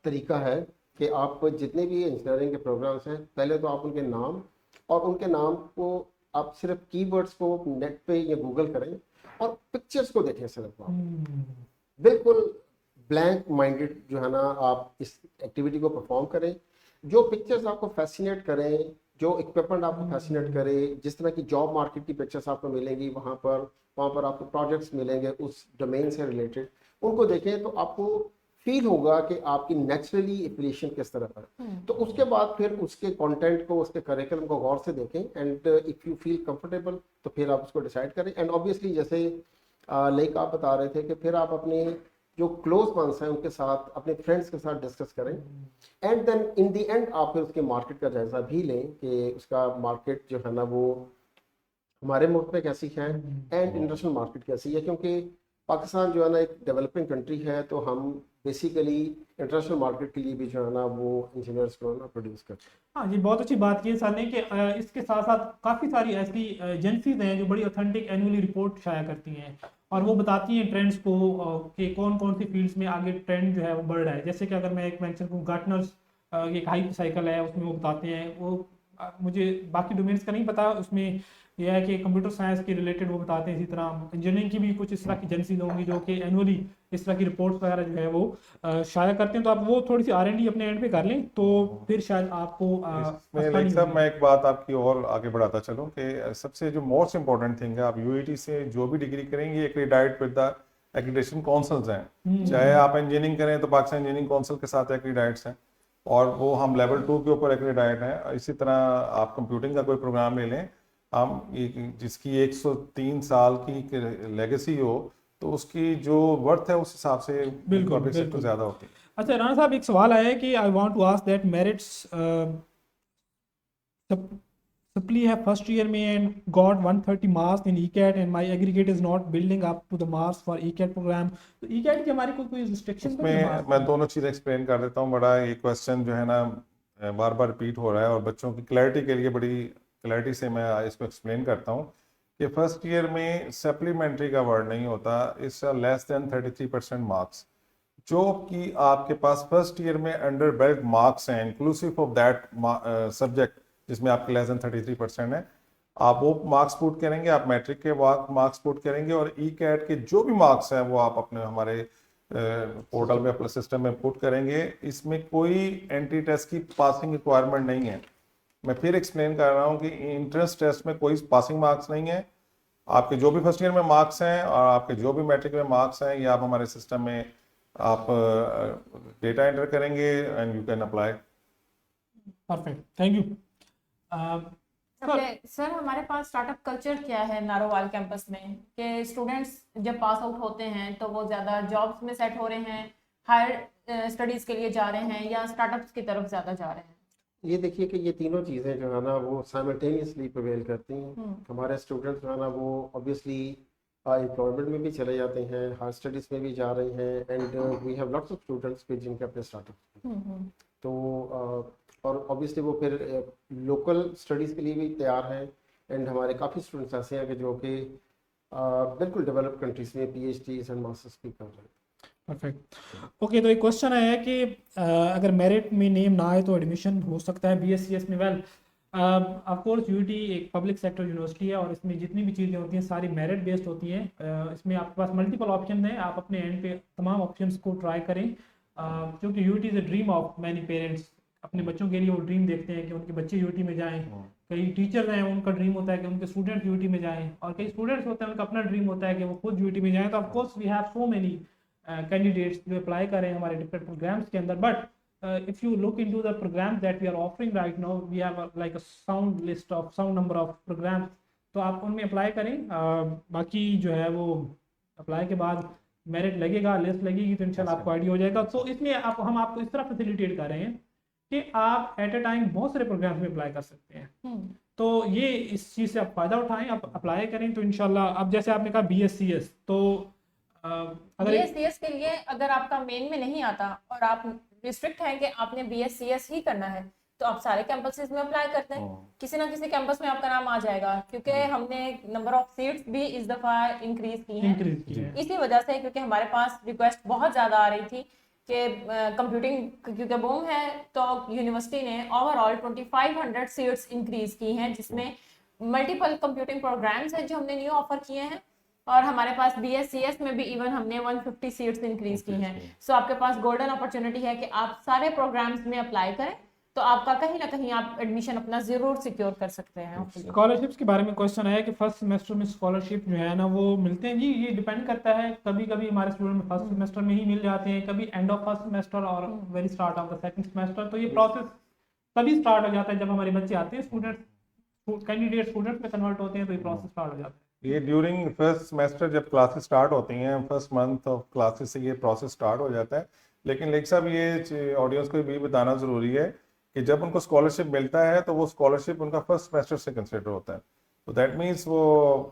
A: तरीका है कि आप जितने भी इंजीनियरिंग के प्रोग्राम्स हैं, पहले तो आप उनके नाम और उनके नाम को आप सिर्फ कीवर्ड्स को नेट पे या गूगल करें और पिक्चर्स को देखें सिर्फ आप,
B: हम्म,
A: बिल्कुल ब्लैंक माइंडेड जो है ना आप इस एक्टिविटी को परफॉर्म करें। जो पिक्चर्स आपको फैसिनेट करें, जो इक्विपमेंट आपको फैसिनेट करे, जिस तरह की जॉब मार्केट की पिक्चर्स आपको मिलेंगी वहाँ पर आपको प्रोजेक्ट्स मिलेंगे उस डोमेन से रिलेटेड, उनको देखें तो आपको फील होगा कि आपकी नेचुरली एप्रिशिएशन किस तरह है। तो उसके बाद फिर उसके कंटेंट को, उसके करिकुलम को गौर से देखें, and if you feel comfortable तो फिर आप उसको डिसाइड करें। एंड ऑब्वियसली जैसे लाइक आप बता रहे थे कि फिर आप अपने जो क्लोज वंस हैं उनके साथ, अपने फ्रेंड्स के साथ डिस्कस करें, and then in the end आप फिर उसके मार्केट का जायजा भी लें कि उसका मार्केट जो है ना वो हमारे मुल्क में कैसी है एंड इंटरनेशनल मार्केट कैसी है, क्योंकि पाकिस्तान जो है ना एक डेवलपिंग कंट्री है, तो हम बेसिकली इंटरनेशनल मार्केट के लिए भी जो है ना वो इंजीनियर्स को ना प्रोड्यूस करते हैं।
B: हाँ जी, बहुत अच्छी बात की है सर ने कि इसके साथ साथ काफ़ी सारी ऐसी एजेंसीज हैं जो बड़ी ऑथेंटिक एनुअली रिपोर्ट शाया करती हैं और वो बताती हैं ट्रेंड्स को, कि कौन कौन सी फील्ड्स में आगे ट्रेंड जो है वो बढ़ रहा है। जैसे कि अगर मैं एक मेंशन करूँ, गार्टनर्स एक हाइप साइकिल है, उसमें वो बताते हैं, वो मुझे बाकी डोमेन्स का नहीं पता, उसमें यह है कि कंप्यूटर साइंस के रिलेटेड वो बताते हैं। इसी तरह इंजीनियरिंग की भी कुछ इस तरह की एजेंसीज होंगी जो कि एनुअली इस तरह की रिपोर्ट्स वगैरह जो है वो शाया करते हैं। तो आप वो थोड़ी सी R&D अपने एंड पे कर लें तो फिर शायद आपको
D: इसमें
B: आसानी
D: लाइक साहब
B: होगी।
D: मैं एक बात आपकी और आगे बढ़ाता चलूँ कि सबसे जो मोस्ट इंपॉर्टेंट थिंग है, आप यूएटी से जो भी डिग्री करेंगे एक्रीडाइट विद द एक्रीडेशन काउंसिल्स हैं। चाहे आप इंजीनियरिंग करें तो पाकिस्तान इंजीनियरिंग काउंसिल के साथ एक्रीडाइट्स हैं और वो हम लेवल 2 के ऊपर एक्रीडाइट हैं। इसी तरह आप कंप्यूटिंग का कोई प्रोग्राम ले लें, हम जिसकी 103 साल की लेगेसी हो तो उसकी जो वर्थ है उस हिसाब से
B: बिल्कुल
D: पब्लिक सेक्टर
B: बिल्कुल।
D: ज़्यादा होती है।
B: अच्छा राणा साहब, एक सवाल आया है कि I want to ask that merits supply have first year में and got 130 marks in ECAT and my aggregate is not building up to the marks for ECAT program, तो ECAT की हमारी कोई रिस्ट्रिक्शन तो नहीं है
D: इसमें मैं दोनों चीज़ एक्सप्लेन कर देता हूँ। बड़ा ये क्वेश्चन जो है ना बार बार रिपीट हो रहा है और बच्चों की क्लैरिटी के लिए बड़ी क्लैरिटी से मैं इसको एक्सप्लेन करता हूँ कि फर्स्ट ईयर में सप्लीमेंट्री का वर्ड नहीं होता, इट्स लेस देन 33% मार्क्स। जो कि आपके पास फर्स्ट ईयर में अंडर बेल्ट मार्क्स हैं इंक्लूसिव ऑफ दैट सब्जेक्ट जिसमें आपके लेस देन 33% है, आप वो मार्क्स पुट करेंगे, आप मैट्रिक के मार्क्स पुट करेंगे और ई कैट के जो भी मार्क्स हैं वो आप अपने हमारे पोर्टल में अपने सिस्टम में पुट करेंगे। इसमें कोई एंट्री टेस्ट की पासिंग रिक्वायरमेंट नहीं है। मैं फिर एक्सप्लेन कर रहा हूँ कि इंट्रेंस टेस्ट में कोई पासिंग मार्क्स नहीं है। आपके जो भी फर्स्ट ईयर में मार्क्स हैं और आपके जो भी मैट्रिक में मार्क्स हैं ये आप हमारे सिस्टम में आप डेटा एंटर करेंगे and you can apply.
B: Perfect, thank you.
C: Sir हमारे पास स्टार्टअप कल्चर क्या है नारोवाल कैंपस में, कि स्टूडेंट्स जब पास आउट होते हैं तो वो ज़्यादा जॉब्स में सेट हो रहे हैं, हायर स्टडीज़ के लिए जा रहे हैं, या स्टार्टअप्स की तरफ ज़्यादा जा रहे हैं?
A: ये देखिए कि ये तीनों चीज़ें जो है ना वो साइमल्टेनियसली प्रिवेल करती हैं। हमारे स्टूडेंट्स जो है ना वो ऑब्वियसली एम्प्लॉयमेंट में भी चले जाते हैं, हायर स्टडीज़ में भी जा रहे हैं, and we have lots of students भी जिनके अपने स्टार्टअप, तो और ऑब्वियसली वो फिर लोकल स्टडीज़ के लिए भी तैयार हैं। एंड हमारे काफ़ी स्टूडेंट्स ऐसे हैं कि जो कि बिल्कुल डेवलप्ड कंट्रीज़ में PhDs एंड मास्टर्स भी कर रहे हैं।
B: Perfect, okay. तो एक क्वेश्चन आया है कि अगर मेरिट में नेम ना आए तो एडमिशन हो सकता है BScs में? वेल ऑफ कोर्स यूटी एक पब्लिक सेक्टर यूनिवर्सिटी है और इसमें जितनी भी चीज़ें होती हैं सारी मेरिट बेस्ड होती हैं। इसमें आपके पास मल्टीपल ऑप्शन हैं, आप अपने एंड पे तमाम ऑप्शंस को ट्राई करें, क्योंकि UT is a dream of many parents. अपने बच्चों के लिए वो ड्रीम देखते हैं कि उनके बच्चे यूटी में जाएं। कई टीचर्स हैं उनका ड्रीम होता है कि उनके स्टूडेंट यूटी में जाएं, और कई स्टूडेंट्स होते हैं उनका अपना ड्रीम होता है कि वो खुद यूटी में जाएं। तो of course we have so many candidates जो अप्लाई करें हमारे डिफरेंट प्रोग्राम्स के अंदर, but if you look into the programs that we are offering right now, we have like a sound list of sound number of programs तो आप उनमें apply करें। बाकी जो है वो अप्लाई के बाद मेरिट लगेगा, लिस्ट लगेगी तो इंशाल्लाह आपको आइडिया हो जाएगा। तो इसमें हम आपको इस तरह फैसिलिटेट कर रहे हैं कि आप एट अ टाइम बहुत सारे प्रोग्राम्स में अप्लाई कर सकते हैं। तो ये इस चीज़ से आप फ़ायदा उठाएं, आप अप्लाई करें तो इंशाल्लाह। अब जैसे आपने कहा BScs, तो अगर
C: BScs के लिए अगर आपका मेन में नहीं आता और आप रिस्ट्रिक्ट हैं कि आपने BScs ही करना है, तो आप सारे कैंपसेस में अप्लाई करते हैं, किसी ना किसी कैंपस में आपका नाम आ जाएगा, क्योंकि हमने नंबर ऑफ सीट्स भी इस दफा इंक्रीज की हैं इसी वजह से, क्योंकि हमारे पास रिक्वेस्ट बहुत ज्यादा आ रही थी कि कंप्यूटिंग क्योंकि बूम है, तो यूनिवर्सिटी ने ओवरऑल 2500 सीट्स इंक्रीज की हैं, जिसमें मल्टीपल कंप्यूटिंग प्रोग्राम्स हैं जो हमने न्यू ऑफर किए हैं, और हमारे पास BScs में भी इवन हमने 150 सीट्स इंक्रीज की हैं। सो आपके पास गोल्डन अपॉर्चुनिटी है कि आप सारे प्रोग्राम्स में अप्लाई करें, तो आपका कहीं ना कहीं आप एडमिशन अपना जरूर सिक्योर कर सकते हैं।
B: स्कॉलरशिप्स के बारे में क्वेश्चन है कि फर्स्ट सेमेस्टर में स्कॉलरशिप जो है ना वो मिलते हैं जी? ये डिपेंड करता है, कभी कभी हमारे स्टूडेंट में फर्स्ट सेमेस्टर में ही मिल जाते हैं, कभी एंड ऑफ फर्स्ट सेमेस्टर और very start of the second semester. तो ये प्रोसेस तभी स्टार्ट हो जाता है जब हमारे बच्चे आते हैं, स्टूडेंट कैंडिडेट स्टूडेंट में कन्वर्ट होते हैं, तो ये प्रोसेस स्टार्ट हो जाता है।
D: ये ड्यूरिंग फर्स्ट सेमेस्टर जब क्लासेस स्टार्ट होती हैं, फर्स्ट मंथ ऑफ क्लासेस से ये प्रोसेस स्टार्ट हो जाता है। लेकिन लेक साहब ये ऑडियंस को भी बताना ज़रूरी है कि जब उनको स्कॉलरशिप मिलता है तो वो स्कॉलरशिप उनका फर्स्ट सेमेस्टर से कंसिडर होता है, तो दैट मीन्स वो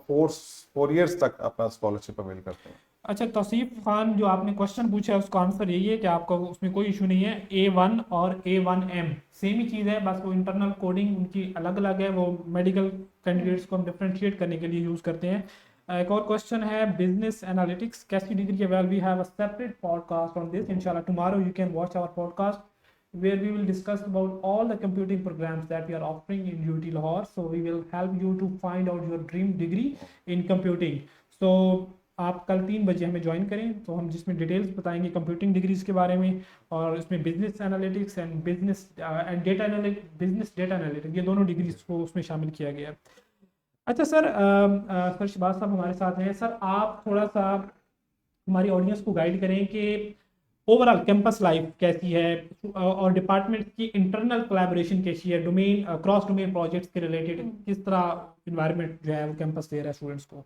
D: 4 इयर्स तक अपना स्कॉलरशिप अवेल करते हैं।
B: अच्छा, तौसीफ खान जो आपने क्वेश्चन पूछा है उसका आंसर यही है कि आपका उसमें कोई इशू नहीं है। A1 और A1M सेम ही चीज़ है, बस वो इंटरनल कोडिंग उनकी अलग अलग है, वो मेडिकल कैंडिडेट्स को हम डिफ्रेंशिएट करने के लिए यूज़ करते हैं। एक और क्वेश्चन है बिजनेस एनालिटिक्स कैसी डिग्री है? Well we have a separate podcast on this, इंशाल्लाह tomorrow you can watch our podcast where we will discuss about all the computing programs that we are offering in UT Lahore. So we will help you to find out your dream degree in computing. So आप कल 3 बजे हमें join करें, तो हम जिसमें details बताएंगे computing degrees के बारे में, और इसमें business analytics and business data analytics ये दोनों डिग्रीज को उसमें शामिल किया गया है। अच्छा सर, सर शहबाज साहब हमारे साथ हैं। सर आप थोड़ा सा हमारी ऑडियंस को गाइड करें कि ओवरऑल कैंपस लाइफ कैसी है और डिपार्टमेंट की इंटरनल कोलैबोरेशन कैसी है, डोमेन क्रॉस डोमेन प्रोजेक्ट्स के रिलेटेड किस तरह इन्वायरमेंट जो है वो कैंपस दे रहा है स्टूडेंट्स को?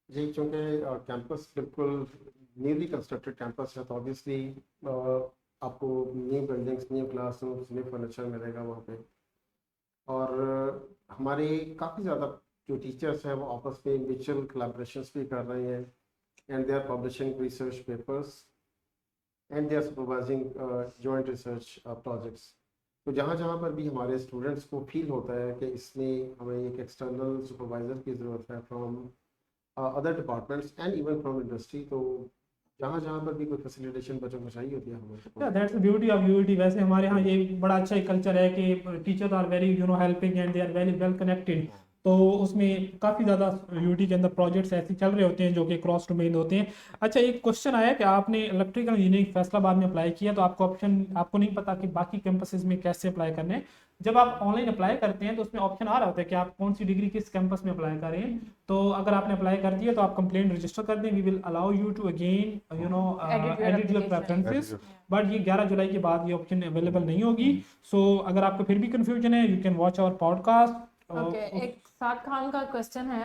A: जी, चूँकि कैंपस बिल्कुल न्यूली कंस्ट्रक्टेड कैंपस है, तो ऑब्वियसली आपको new buildings, new classrooms, new furniture मिलेगा वहाँ पे, और हमारे काफ़ी ज़्यादा जो टीचर्स हैं वो आपस में म्यूचुअल कोलैबोरेशंस भी कर रहे हैं, and they are publishing research papers and they are supervising joint research projects. तो जहाँ जहाँ पर भी हमारे स्टूडेंट्स को फील होता है कि इसमें हमें एक एक्सटर्नल सुपरवाइज़र की ज़रूरत है from other departments and even from industry, तो जहाँ जहाँ पर भी कोई फैसिलिटेशन बच्चों को चाहिए होती है हमें।
B: That's the beauty of UET. वैसे हमारे यहाँ ये बड़ा अच्छा कल्चर है कि teachers are very helping and they are very well connected. तो उसमें काफ़ी ज़्यादा यूटी के अंदर प्रोजेक्ट्स ऐसे चल रहे होते हैं जो कि क्रॉस डोमेन होते हैं। अच्छा, एक क्वेश्चन आया कि आपने इलेक्ट्रिकल इंजीनियरिंग फैसलाबाद में अप्लाई किया, तो आपको ऑप्शन आपको नहीं पता कि बाकी कैंपसेस में कैसे अप्लाई करने हैं। जब आप ऑनलाइन अप्लाई करते हैं तो उसमें ऑप्शन आ रहा होता है कि आप कौन सी डिग्री किस कैंपस में अप्लाई करें। तो अगर आपने अप्लाई कर दिया तो आप कंप्लेंट रजिस्टर कर दें, we will allow you to again edit your preferences, but ये 11 जुलाई के बाद ये ऑप्शन अवेलेबल नहीं होगी। सो अगर आपको फिर भी कंफ्यूजन है, you can watch our podcast.
C: एक साद खान का क्वेश्चन है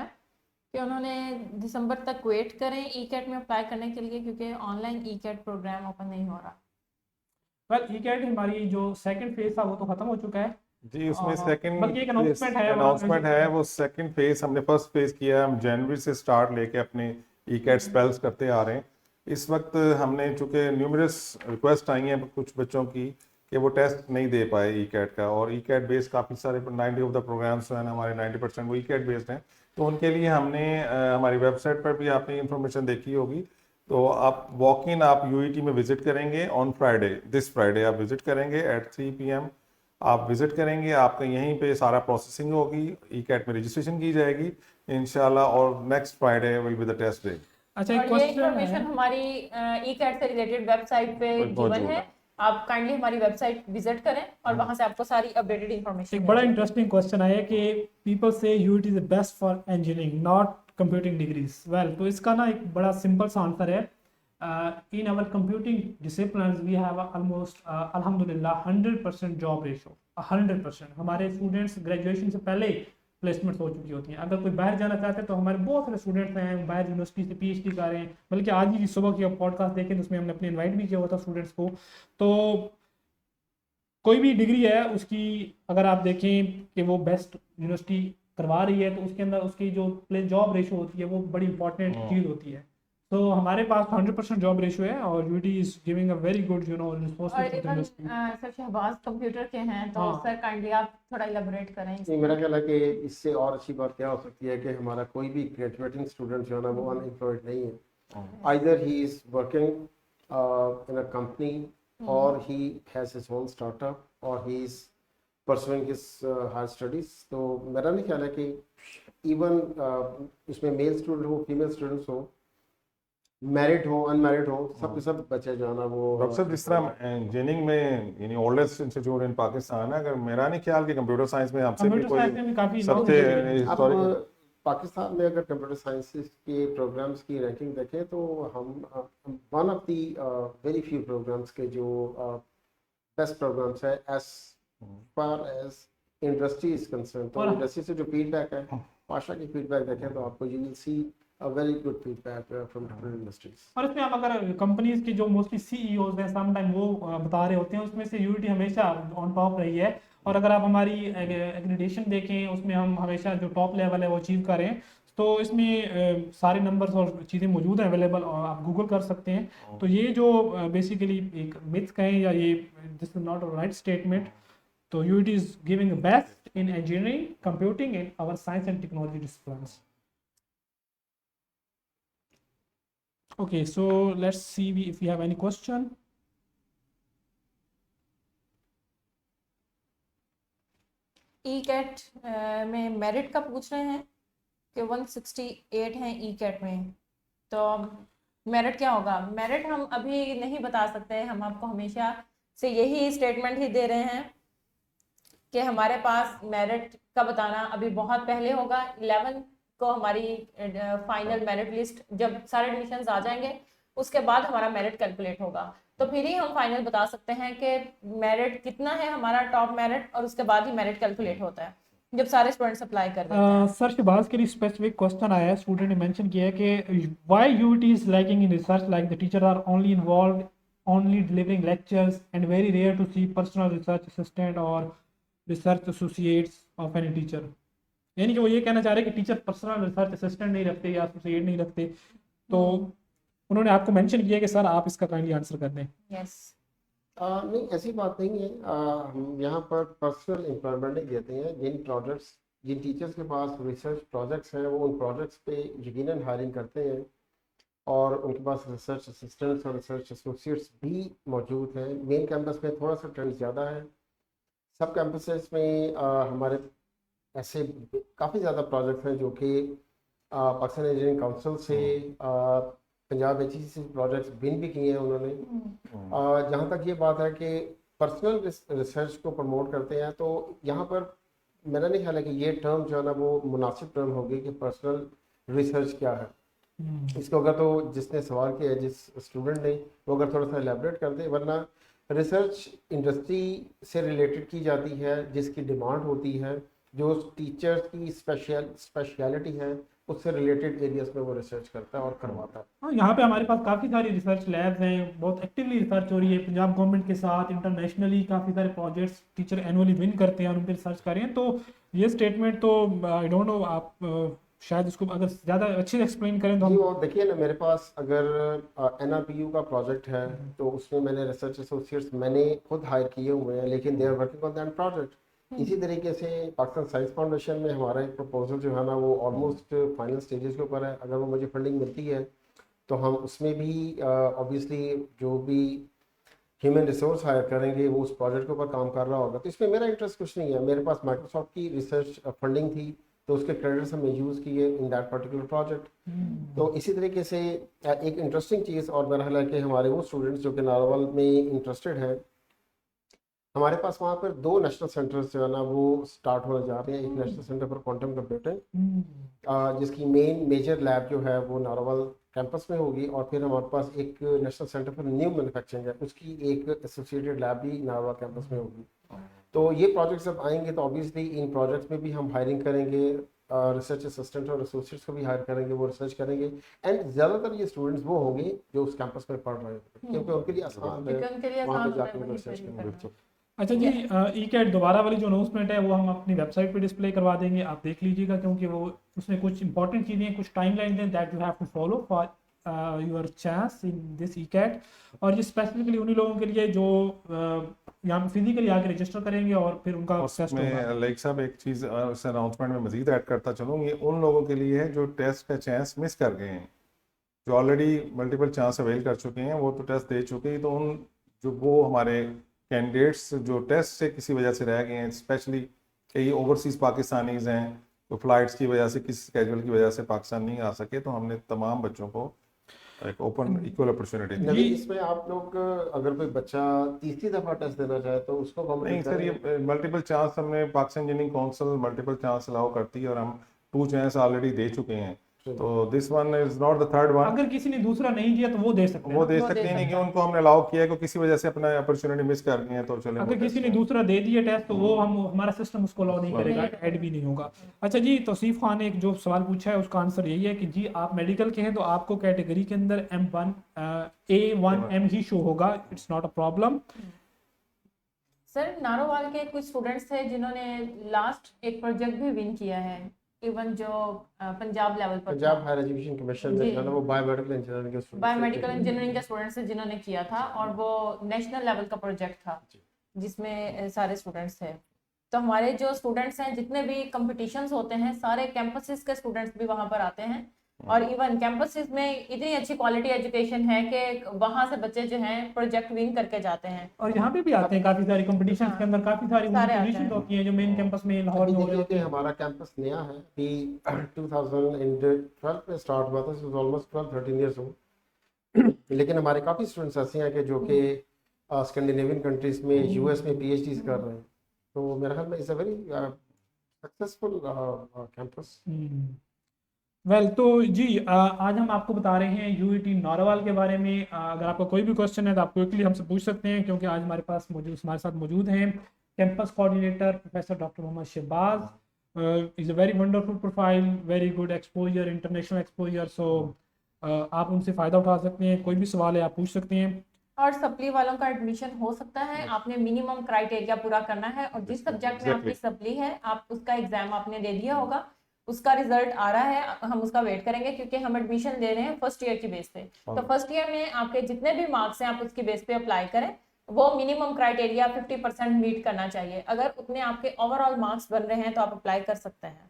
C: कि उन्होंने दिसंबर तक वेट करें ई-कैट में अप्लाई करने के लिए, क्योंकि ऑनलाइन ई-कैट प्रोग्राम ओपन नहीं हो रहा।
B: वेल ई-कैट हमारी जो सेकंड फेज था वो तो खत्म हो चुका है
D: जी, उसमें सेकंड
B: बल्कि एक अनाउंसमेंट
D: है वो सेकंड फेज हमने फर्स्ट फेज किया, हम जनवरी से स्टार्ट लेके अपने ई-कैट स्पेल्स करते आ रहे हैं। इस वक्त हमने चूंकि न्यूमरस रिक्वेस्ट आई हैं कुछ बच्चों की कि वो टेस्ट नहीं दे पाए ई-कैट का, और ई-कैट बेस्ड काफ़ी सारे 90 ऑफ द प्रोग्राम्स हैं हमारे 90% वो ई-कैट बेस्ड हैं। तो उनके लिए हमने हमारी वेबसाइट पर भी आपने इंफॉर्मेशन देखी होगी, तो आप वॉक इन आप यूईटी में विजिट करेंगे ऑन फ्राइडे, दिस फ्राइडे आप विजिट करेंगे एट 3 PM आप विजिट करेंगे, आपका यहीं पे सारा प्रोसेसिंग होगी, ई-कैट में रजिस्ट्रेशन की जाएगी इंशाल्लाह, और next Friday will be the test day.
B: अच्छा,
C: और ये इंफॉर्मेशन हमारी ई-कैट से रिलेटेड वेबसाइट पे गिवन है, आप काइंडली हमारी वेबसाइट विजिट करें और वहां से आपको सारी अपडेटेड इंफॉर्मेशन।
B: एक बड़ा इंटरेस्टिंग क्वेश्चन आया कि पीपल से UT is the best for engineering not computing degrees. Well, तो इसका ना एक बड़ा सिंपल सा आंसर है, in our computing disciplines we have almost अल्हम्दुलिल्लाह 100% जॉब रेशो, 100%। हमारे स्टूडेंट्स ग्रेजुएशन से पहले प्लेसमेंट्स हो चुकी होती हैं। अगर कोई बाहर जाना चाहते हैं तो हमारे बहुत सारे स्टूडेंट्स हैं बाहर यूनिवर्सिटी से PhD कर रहे हैं, बल्कि आज ही सुबह की पॉडकास्ट देखें तो उसमें हमने अपने इनवाइट भी किया हुआ था स्टूडेंट्स को। तो कोई भी डिग्री है उसकी अगर आप देखें कि वो बेस्ट यूनिवर्सिटी करवा रही है तो उसके अंदर उसकी जो जॉब रेशो होती है वो बड़ी इंपॉर्टेंट चीज़ होती है। तो हमारे पास 100% जॉब रेशो है और UT is giving a very good
C: और इवन सर शहबाज कंप्यूटर के हैं तो
B: हाँ।
C: सर काइंडली आप थोड़ा इलेबोरेट करें
A: नहीं, मेरा ख्याल है कि इससे और अच्छी बात क्या हो सकती है कि हमारा कोई भी ग्रेजुएटिंग स्टूडेंट जो है ना वो अनएम्प्लॉयड नहीं है। Either he is working in a company or he has his own startup or he is pursuing his higher studies. तो मेरा नहीं ख्याल है कि इवन इसमें मेल स्टूडेंट हो फीमेल स्टूडेंट्स हो, मैरिड हो अनमैरिड हो, सब के सब बच्चे जो है ना वो
D: डॉक्टर साहब जिस तरह इंजीनियरिंग में यानी ओल्डेस्ट इंस्टीट्यूट इन पाकिस्तान है, अगर मेरा नहीं ख्याल कि कंप्यूटर साइंस में हमसे भी
B: कंप्यूटर
D: कोई
B: साइंस में काफ़ी
D: सबसे
A: अब
D: हिस्टोरिक
A: पाकिस्तान में अगर कंप्यूटर साइंसेज के प्रोग्राम्स की रैंकिंग देखें तो हम one of the very few programmes के जो बेस्ट प्रोग्राम्स है as far as industry is concern. तो
B: और-
A: इंडस्ट्री से जो फीडबैक है, पाशा की फीडबैक देखें तो आपको you will see a very good feedback from different industries.
B: और इसमें आप अगर कंपनीज के जो मोस्टली CEOs हैं सम टाइम वो बता रहे होते हैं उसमें से यूटी हमेशा ऑन टॉप रही है। और अगर आप हमारी एक्रेडिटेशन देखें उसमें हम हमेशा जो टॉप लेवल है वो अचीव करें। तो इसमें सारे नंबर्स और चीज़ें मौजूद हैं अवेलेबल और आप गूगल कर सकते हैं। तो ये जो बेसिकली एक मिथ कहें या ये this is not a right statement. तो UT is giving best in engineering computing in our science and technology disciplines. Okay, so let's see if we have any question.
C: ECAT में merit का पूछ रहे हैं कि 168 हैं ई-कैट में, तो मेरिट क्या होगा? मेरिट हम अभी नहीं बता सकते, हम आपको हमेशा से यही स्टेटमेंट ही दे रहे हैं कि हमारे पास मेरिट का बताना अभी बहुत पहले होगा। 11 को हमारी फाइनल मेरिट लिस्ट जब सारे एडमिशन्स आ जाएंगे उसके बाद हमारा मेरिट कैलकुलेट होगा, तो फिर ही हम फाइनल बता सकते हैं कि मेरिट कितना है हमारा टॉप मेरिट, और उसके बाद ही मेरिट कैलकुलेट होता है जब सारे स्टूडेंट्स अप्लाई कर देते हैं।
B: सर शहबाज के लिए स्पेसिफिक क्वेश्चन आया है, स्टूडेंट ने मेंशन किया है कि why UT is lacking in research, like the teacher are only involved only delivering lectures and very rare to see personal research assistant or research associates of any teacher। यानी कि वो ये कहना चाह रहे हैं कि टीचर पर्सनल रिसर्च असिस्टेंट नहीं रखते या एसोसिएट नहीं रखते। तो उन्होंने आपको मेंशन किया कि सर आप इसका काइंडली आंसर कर दें।
C: यस,
A: नहीं, ऐसी बात नहीं है। हम यहाँ पर पर्सनल एम्प्लॉयमेंट नहीं देते हैं। जिन टीचर्स के पास रिसर्च प्रोजेक्ट्स हैं वो उन प्रोजेक्ट्स पे यकीनन हायरिंग करते हैं और उनके पास रिसर्च असिस्टेंट्स और रिसर्च एसोसिएट्स भी मौजूद हैं। मेन कैंपस में थोड़ा सा ट्रेंड ज़्यादा है, सब कैंपसेस में हमारे ऐसे काफ़ी ज़्यादा प्रोजेक्ट्स हैं जो कि पाकिस्तान इंजीनियरिंग काउंसिल से पंजाब HEC से प्रोजेक्ट्स विन भी किए हैं उन्होंने। जहाँ तक ये बात है कि पर्सनल रिसर्च को प्रमोट करते हैं, तो यहाँ पर मेरा नहीं ख्याल है कि ये टर्म जो है ना वो मुनासिब टर्म होगी कि पर्सनल रिसर्च क्या है। इसको अगर तो जिसने सवाल किया है, जिस स्टूडेंट ने, वो अगर थोड़ा सा एलैबोरेट कर दे, वरना रिसर्च इंडस्ट्री से रिलेटेड की जाती है जिसकी डिमांड होती है, जो टीचर्स की स्पेशलिटी है उससे रिलेटेड एरियाज में वो रिसर्च करता है और करवाता है।
B: हाँ, यहाँ पे हमारे पास काफ़ी सारी रिसर्च लैब्स हैं, बहुत एक्टिवली रिसर्च हो रही है पंजाब गवर्नमेंट के साथ। इंटरनेशनली काफ़ी सारे प्रोजेक्ट्स टीचर एनुअली विन करते हैं और उन पर रिसर्च कर रहे हैं। तो ये स्टेटमेंट तो आई डोंट नो, आप शायद इसको अगर ज़्यादा अच्छे से एक्सप्लेन करें तो
A: जी,
B: हम।
A: वो देखिए ना, मेरे पास अगर NRPU का प्रोजेक्ट है तो उसमें मैंने रिसर्च एसोसिएट्स मैंने खुद हायर किए हुए हैं, लेकिन they are working on that project. इसी तरीके से पाकिस्तान साइंस फाउंडेशन में हमारा एक प्रपोजल जो है ना वो ऑलमोस्ट फाइनल स्टेजेस के ऊपर है। अगर वो मुझे फंडिंग मिलती है तो हम उसमें भी ऑब्वियसली जो भी ह्यूमन रिसोर्स हायर करेंगे वो उस प्रोजेक्ट के ऊपर काम कर रहा होगा। तो इसमें मेरा इंटरेस्ट कुछ नहीं है। मेरे पास माइक्रोसॉफ्ट की रिसर्च फंडिंग थी तो उसके क्रेडिट्स हमने यूज़ किए इन दैट पर्टिकुलर प्रोजेक्ट। तो इसी तरीके से एक इंटरेस्टिंग चीज़ और मेरा है कि हमारे वो स्टूडेंट्स जो कि नारवल में इंटरेस्टेड हैं, हमारे पास वहाँ पर 2 नेशनल सेंटर्स जो है ना वो स्टार्ट होने जा रहे हैं। एक national centre for quantum computing जिसकी मेजर लैब जो है वो नारवल कैंपस में होगी, और फिर हमारे पास एक national centre for new manufacturing है, उसकी एक एसोसिएटेड लैब भी नारवल कैंपस में होगी। तो ये प्रोजेक्ट्स जब आएंगे तो ऑब्वियसली इन प्रोजेक्ट्स में भी हम हायरिंग करेंगे, रिसर्च असिस्टेंट और एसोसिएट्स को भी हायर करेंगे, वो रिसर्च करेंगे। एंड ज़्यादातर ये स्टूडेंट्स वो होंगे जो उस कैंपस में पढ़ रहे हैं, क्योंकि उनके लिए आसान है
C: क्योंकि उनके लिए
A: वहाँ
C: आसान
A: पे
C: होता
A: जाकर
C: है वहीं
A: रिसर्च
C: पे
A: करना।
C: करना।
B: अच्छा जी, ई कैट दोबारा वाली जो अनाउंसमेंट है वो हम अपनी वेबसाइट पे डिस्प्ले करवा देंगे, आप देख लीजिएगा, क्योंकि वो उसमें कुछ इंपॉर्टेंट चीज़ें, कुछ टाइमलाइन हैं that you have to follow for your chance in this E CAT. और ये स्पेसिफिकली उन्हीं लोगों के लिए जो यहाँ पे फिजिकली आके रजिस्टर करेंगे और फिर उनका टेस्ट होगा।
D: उसमें लाइक साहब एक चीज़ इस अनाउंसमेंट में मजीद ऐड करता चलूँ, ये उन लोगों के लिए है जो टेस्ट का चांस मिस कर गए हैं, जो ऑलरेडी मल्टीपल चांस अवेल कर चुके हैं, वो तो टेस्ट दे चुके हैं। तो उन जो वो हमारे कैंडिडेट्स जो टेस्ट से किसी वजह से रह गए हैं, स्पेशली कई ओवरसीज़ पाकिस्तानीज हैं, तो फ्लाइट्स की वजह से, किसी स्केड्यूल की वजह से पाकिस्तान नहीं आ सके, तो हमने तमाम बच्चों को एक ओपन इक्वल अपॉर्चुनिटी दी।
A: नवीन, इसमें आप लोग अगर कोई बच्चा तीसरी दफा टेस्ट देना चाहे तो उसको
D: नहीं
A: कॉम्प्लीट
D: सर, ये मल्टीपल चांस हमने Pakistan engineering council multiple chance allow करती है और हम 2 चांस ऑलरेडी दे चुके हैं। तो this one is not the third one.
B: अगर किसी ने दूसरा नहीं दिया तो वो दे सकते हैं
D: वो
B: ना?
D: दे
C: वो
D: सकते
C: दे
D: हैं कि
C: सकता है।
D: उनको हमने अलाउ किया है कि किसी वजह से अपना अपॉर्चुनिटी मिस कर गए हैं, तो चले
B: अगर किसी ने दूसरा दे दिया टेस्ट तो वो हम हमारा सिस्टम उसको अलाउ नहीं करेगा, ऐड भी नहीं होगा। अच्छा जी, तौसीफ खान ने एक जो सवाल पूछा है उसका आंसर यही है कि जी आप मेडिकल के हैं तो आपको कैटेगरी के अंदर M1 A1M ही शो होगा, it's not a problem.
C: Sir Narowal के कुछ स्टूडेंट्स थे जिन्होंने लास्ट एक प्रोजेक्ट भी विन किया है, इवन जो पंजाब लेवल पर
A: पंजाब हायर एजुकेशन कमीशन
C: जी।
A: में जो है ना, वो बायोमेडिकल इंजीनियरिंग के students
C: बायोमेडिकल
A: थे।
C: इंजीनियरिंग के स्टूडेंट्स थे जिन्होंने किया था, और वो नेशनल लेवल का प्रोजेक्ट था जिसमें सारे स्टूडेंट्स थे। तो हमारे जो स्टूडेंट्स हैं, जितने भी कंपटीशंस होते हैं, सारे कैंपसेस के स्टूडेंट्स भी वहाँ पर आते हैं, और इवन कैंपसेस में इतनी अच्छी क्वालिटी एजुकेशन है कि वहाँ से बच्चे जो हैं प्रोजेक्ट विन करके जाते हैं।
B: और यहाँ पे भी आते हैं काफी सारी कंपटीशन के अंदर, काफी सारी
C: सारे आते
B: पोजीशन
C: हैं।
B: होती हैं जो मेन कैंपस में लाहौर
A: अभी
B: में हो रहे
A: देखिए
B: होते
A: कि
B: हैं।
A: हमारा कैंपस नया है, अभी 2012 में स्टार्ट हुआ था, सो ऑलमोस्ट 12-13 इयर्स हो। लेकिन हमारे काफ़ी स्टूडेंट्स ऐसे हैं कि जो कि स्कैंडिनेवियन कंट्रीज में, यूएस में PhDs कर रहे हैं। तो मेरा ख्याल में it's a very successful campus.
B: Well तो जी आज हम आपको बता रहे हैं यूईटी नारोवाल के बारे में। अगर आपका कोई भी क्वेश्चन है तो आप क्विकली हमसे पूछ सकते हैं, क्योंकि आज हमारे साथ मौजूद हैं campus coordinator professor doctor Mohammad Shahbaz. Is a very wonderful profile, very good exposure, international exposure. So आप उनसे फ़ायदा उठा सकते हैं, कोई भी सवाल है आप पूछ सकते हैं।
C: और सप्ली वालों का एडमिशन हो सकता है, आपने मिनिमम क्राइटेरिया पूरा करना है, और जिस सब्जेक्ट में आपकी सप्ली है आप उसका एग्जाम आपने दे दिया होगा, उसका रिजल्ट आ रहा है, हम उसका वेट करेंगे, क्योंकि हम एडमिशन दे रहे हैं फर्स्ट ईयर की बेस पे। तो फर्स्ट ईयर में आपके जितने भी मार्क्स हैं आप उसकी बेस पे अप्लाई करें, वो मिनिमम क्राइटेरिया 50% मीट करना चाहिए। अगर उतने आपके ओवरऑल मार्क्स बन रहे हैं तो आप अप्लाई कर सकते हैं।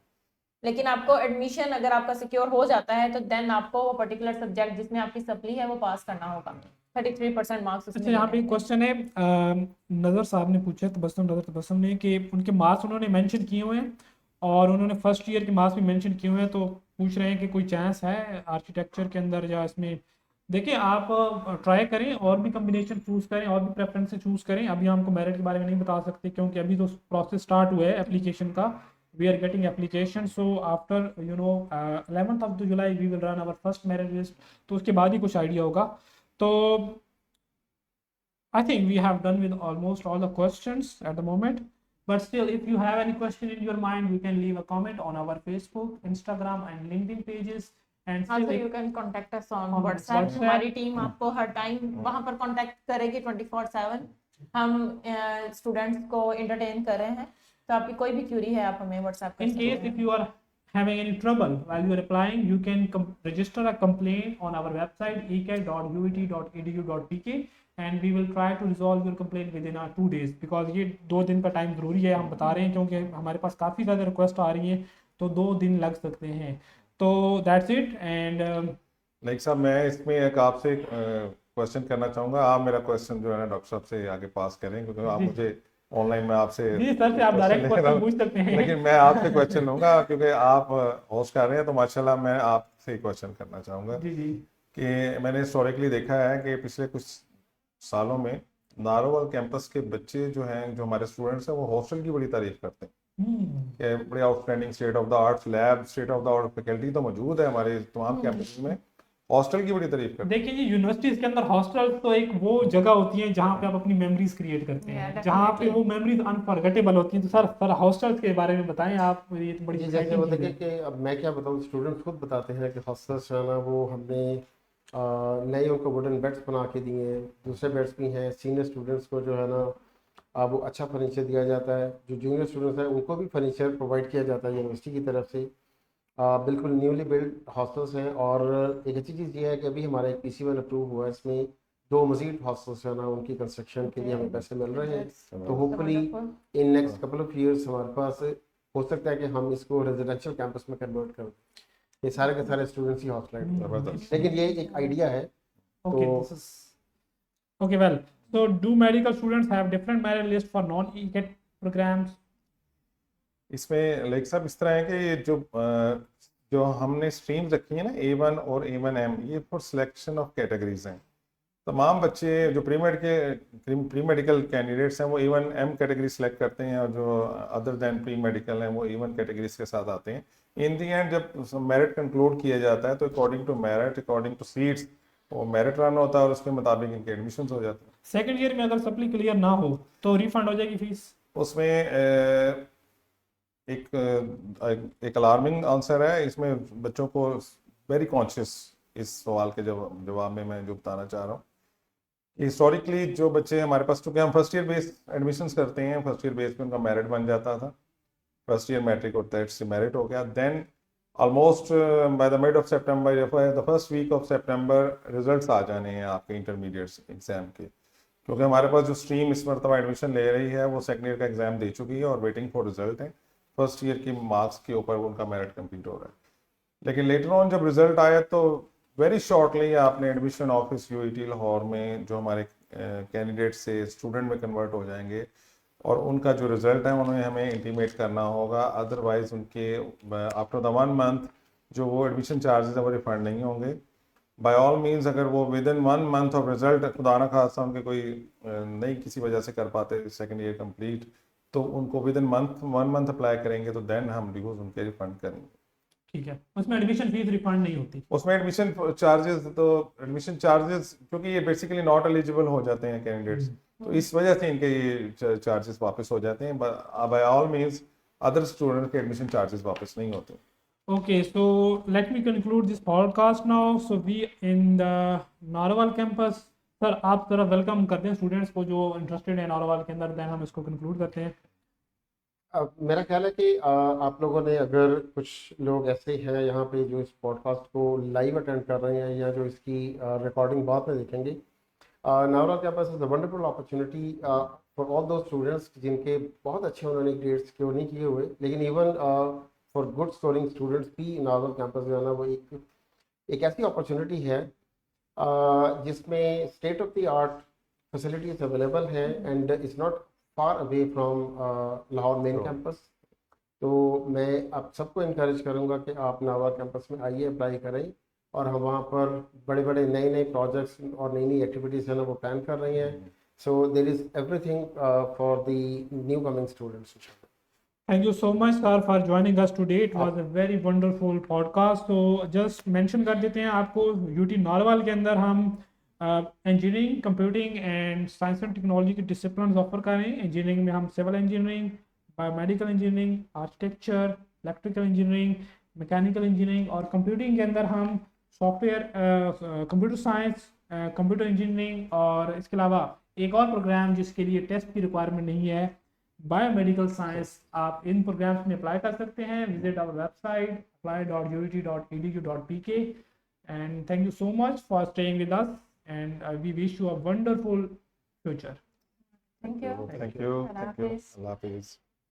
C: लेकिन आपको एडमिशन अगर आपका सिक्योर हो जाता है तो देन आपको वो पर्टिकुलर सब्जेक्ट जिसमें आपकी सप्ली है वो पास करना होगा। 33% मार्क्स
B: अच्छा, यहाँ पे एक क्वेश्चन है, नज़र साहब ने पूछा, तबस्सुम ने, कि उनके मार्क्स उन्होंने मेंशन किए हुए हैं और उन्होंने फर्स्ट ईयर के मार्क्स भी मेंशन किए हुए हैं, तो पूछ रहे हैं कि कोई चांस है आर्किटेक्चर के अंदर या इसमें। देखिए आप ट्राई करें और भी कम्बिनेशन चूज़ करें और भी प्रेफरेंस चूज़ करें। अभी हमको मेरिट के बारे में नहीं बता सकते क्योंकि अभी तो प्रोसेस स्टार्ट हुआ है एप्लीकेशन का। We are getting application, so after 11th of July we will run our first merit list, तो उसके बाद ही कुछ आइडिया होगा। तो I think we have done with almost all the questions at the moment. But still, if you have any question in your mind, you can leave a comment on our Facebook, Instagram, and LinkedIn pages. And still,
C: also you can contact us on
B: on
C: WhatsApp।
B: WhatsApp।
C: हमारी team आपको हर time वहां पर contact करेगी 24/7। हम students को entertain कर रहे हैं, तो आपकी कोई भी क्यूरी है आप हमें WhatsApp कर
B: in
C: सकते
B: case
C: हैं।
B: if you are having any trouble while you are applying, you can register a complaint on our website ecat.uit.edu.pk and we will try to resolve your complaint within 2 days, because ये 2 दिन का time ज़रूरी है, हम बता रहे हैं क्योंकि हमारे पास काफ़ी ज़्यादा रिक्वेस्ट आ रही हैं, तो 2 दिन लग सकते हैं। तो दैट्स इट। एंड
D: लाइक साहब, मैं इसमें एक आपसे क्वेश्चन करना चाहूँगा। आप मेरा क्वेश्चन जो है ना डॉक्टर साहब से आगे पास करें, क्योंकि आप मुझे ऑनलाइन में आपसे
B: जी सर से आप डायरेक्ट
D: ले रहा
B: क्वेश्चन
D: हूँ।
B: पूछ सकते हैं।
D: लेकिन मैं आपसे क्वेश्चन लूँगा क्योंकि आप होस्ट कर रहे हैं, तो माशाल्लाह मैं आपसे क्वेश्चन करना चाहूँगा
B: जी जी
D: कि मैंने हिस्टोरिकली देखा है कि पिछले कुछ सालों में नारोवाल कैंपस के बच्चे जो हैं, जो हमारे स्टूडेंट्स हैं, वो हॉस्टल की बड़ी तारीफ करते हैं कि बड़े outstanding state of the art lab, state of the art faculty तो मौजूद है हमारे तमाम कैंपस में, हॉस्टल की बड़ी तारीफ करते
B: देखिए जी, यूनिवर्सिटीज के अंदर हॉस्टल तो एक वो जगह होती है जहाँ पे आप अपनी मेमोरीज क्रिएट करते हैं,
C: Yeah,
B: जहाँ पे
C: definitely.
B: वो मेमोरीज अनफॉरगेटेबल होती हैं। तो सर हॉस्टल्स के बारे में बताएं आप, ये तो बड़ी
A: जी, जैसे
B: exciting
A: वो
B: चीज़
A: देखिए
B: है।
A: कि अब मैं क्या बताऊँ, स्टूडेंट्स खुद बताते हैं कि हॉस्टल्स जो है ना वो हमने नए उनको वुडन बेड्स बना के दिए हैं, दूसरे बेड्स भी हैं। सीनियर स्टूडेंट्स को जो है ना वो अच्छा फर्नीचर दिया जाता है। जो जूनियर स्टूडेंट्स हैं उनको भी फर्नीचर प्रोवाइड किया जाता है यूनिवर्सिटी की तरफ से। बिल्कुल न्यूली बिल्ड हॉस्टल्स हैं। और एक अच्छी चीज़ ये है कि अभी हमारा एक PC1 अप्रूव हुआ है, इसमें 2 मज़ीद हॉस्टल्स जो है ना उनकी कंस्ट्रक्शन के लिए हमें पैसे मिल रहे हैं।
C: That's
A: तो hopefully
C: wonderful.
A: In next couple of years हमारे पास हो सकता है कि हम इसको रेजिडेंशियल कैंपस में कन्वर्ट कर दें। ये सारे के सारे स्टूडेंट्स ही हॉस्टलाइज हैं।
D: जबरदस्त।
A: लेकिन ये एक आइडिया है।
B: Okay,
A: तो
B: this is okay. Well, so do medical students have different merit list for non-ECAT programs?
D: इसमें लाइक साहब इस तरह है कि ये जो हमने स्ट्रीम्स रखी है ना A1 और A1M, ये फॉर सिलेक्शन ऑफ कैटेगरीज हैं। तमाम बच्चे जो प्री मेडिकल कैंडिडेट्स हैं वो A1M कैटेगरी सेलेक्ट करते हैं, और जो अदर देन प्री मेडिकल हैं वो A1 कैटेगरीज के साथ आते हैं। इन दी एंड जब मेरिट कंक्लूड किया जाता है तो according to merit, according to seats, वो मेरिट रन होता है और उसके मुताबिक इनके एडमिशन हो जाते हैं।
B: सेकेंड ईयर में अगर सप्ली क्लियर ना हो तो रिफंड हो जाएगी फीस?
D: उसमें एक अलार्मिंग आंसर है इसमें। बच्चों को वेरी कॉन्शियस इस सवाल के जवाब में मैं जो बताना चाह रहा हूँ, हिस्टोरिकली जो बच्चे हमारे पास, चूंकि हम फर्स्ट ईयर बेस एडमिशन्स करते हैं, फर्स्ट ईयर बेस पे उनका मेरिट बन जाता था। फर्स्ट ईयर मैट्रिक और दैट से मेरिट हो गया। Then almost by the mid of September या the first week of September results आ जाने हैं आपके इंटरमीडिएट एग्जाम के, क्योंकि हमारे पास जो स्ट्रीम इस मरतबा एडमिशन ले रही है वो सेकेंड ईयर का एग्जाम दे चुकी है और वेटिंग फॉर रिजल्ट है। फर्स्ट ईयर की मार्क्स के ऊपर उनका मेरिट कंप्लीट हो रहा है। लेकिन लेटर ऑन जब रिजल्ट आया तो वेरी शॉर्टली आपने एडमिशन ऑफिस UET लाहौर में जो हमारे कैंडिडेट से स्टूडेंट में कन्वर्ट हो जाएंगे, और उनका जो रिजल्ट है उन्हें हमें इंटीमेट करना होगा। अदरवाइज उनके आफ्टर द 1 मंथ जो वो एडमिशन चार्जेस है वो रिफंड नहीं होंगे। बाय ऑल मीन्स अगर वो with in 1 month of result खुदा ना खासा उनके कोई नहीं किसी वजह से कर पाते सेकेंड ईयर कंप्लीट, तो उनको विद इन 1 मंथ अप्लाई करेंगे तो देन हम ड्यूज उनके रिफंड करेंगे।
B: ठीक है, उसमें एडमिशन फीस रिफंड नहीं होती?
D: उसमें एडमिशन चार्जेस क्योंकि ये बेसिकली नॉट एलिजिबल हो जाते हैं कैंडिडेट्स, तो इस वजह से इनके ये चार्जेस वापस हो जाते हैं। By all means other student के एडमिशन चार्जेस वापस नहीं होते।
B: Okay, so let me conclude this podcast now. So we in the Narwal campus, sir आप जरा वेलकम करते हैं स्टूडेंट्स को जो इंटरेस्टेड है नारोवाल के अंदर, देन हम इसको कंक्लूड करते हैं।
A: अब मेरा ख्याल है कि आप लोगों ने, अगर कुछ लोग ऐसे हैं यहाँ पे जो इस पॉडकास्ट को लाइव अटेंड कर रहे हैं या जो इसकी रिकॉर्डिंग बाद में देखेंगे, नावरा के पास is a wonderful opportunity for all those students जिनके बहुत अच्छे उन्होंने ग्रेड सिक्योर नहीं किए हुए, लेकिन even for good scoring students भी नावरा कैंपस जो है ना वो एक ऐसी अपॉर्चुनिटी है जिसमें state of the art facilities available हैं and it's not far away from Lahore main campus. तो मैं आप सबको इनकरेज करूँगा कि आप नावरा कैंपस में आइए, अप्लाई करें, और हम वहाँ पर बड़े बड़े नए प्रोजेक्ट्स और नई एक्टिविटीज़ है ना वो प्लान कर रही हैं। So there is everything for the new coming students.
B: Thank you so much sir for joining us today. It was a very wonderful podcast. So just mention कर देते हैं आपको, UT नारवाल के अंदर हम engineering, computing and science and technology की discipline offer कर रहे हैं। इंजीनियरिंग में हम civil engineering, biomedical engineering, architecture, electrical engineering, mechanical engineering, और कंप्यूटिंग के अंदर हम software, computer science, computer engineering, और इसके अलावा एक और प्रोग्राम जिसके लिए टेस्ट की रिक्वायरमेंट नहीं है, बायोमेडिकल साइंस। आप इन प्रोग्राम्स में अप्लाई कर सकते हैं। Visit our website apply.uit.edu.pk and thank you so much for staying with us and we wish you a wonderful future.
C: Thank you.
D: Thank you.
C: Allah Hafiz.
D: Allah Hafiz.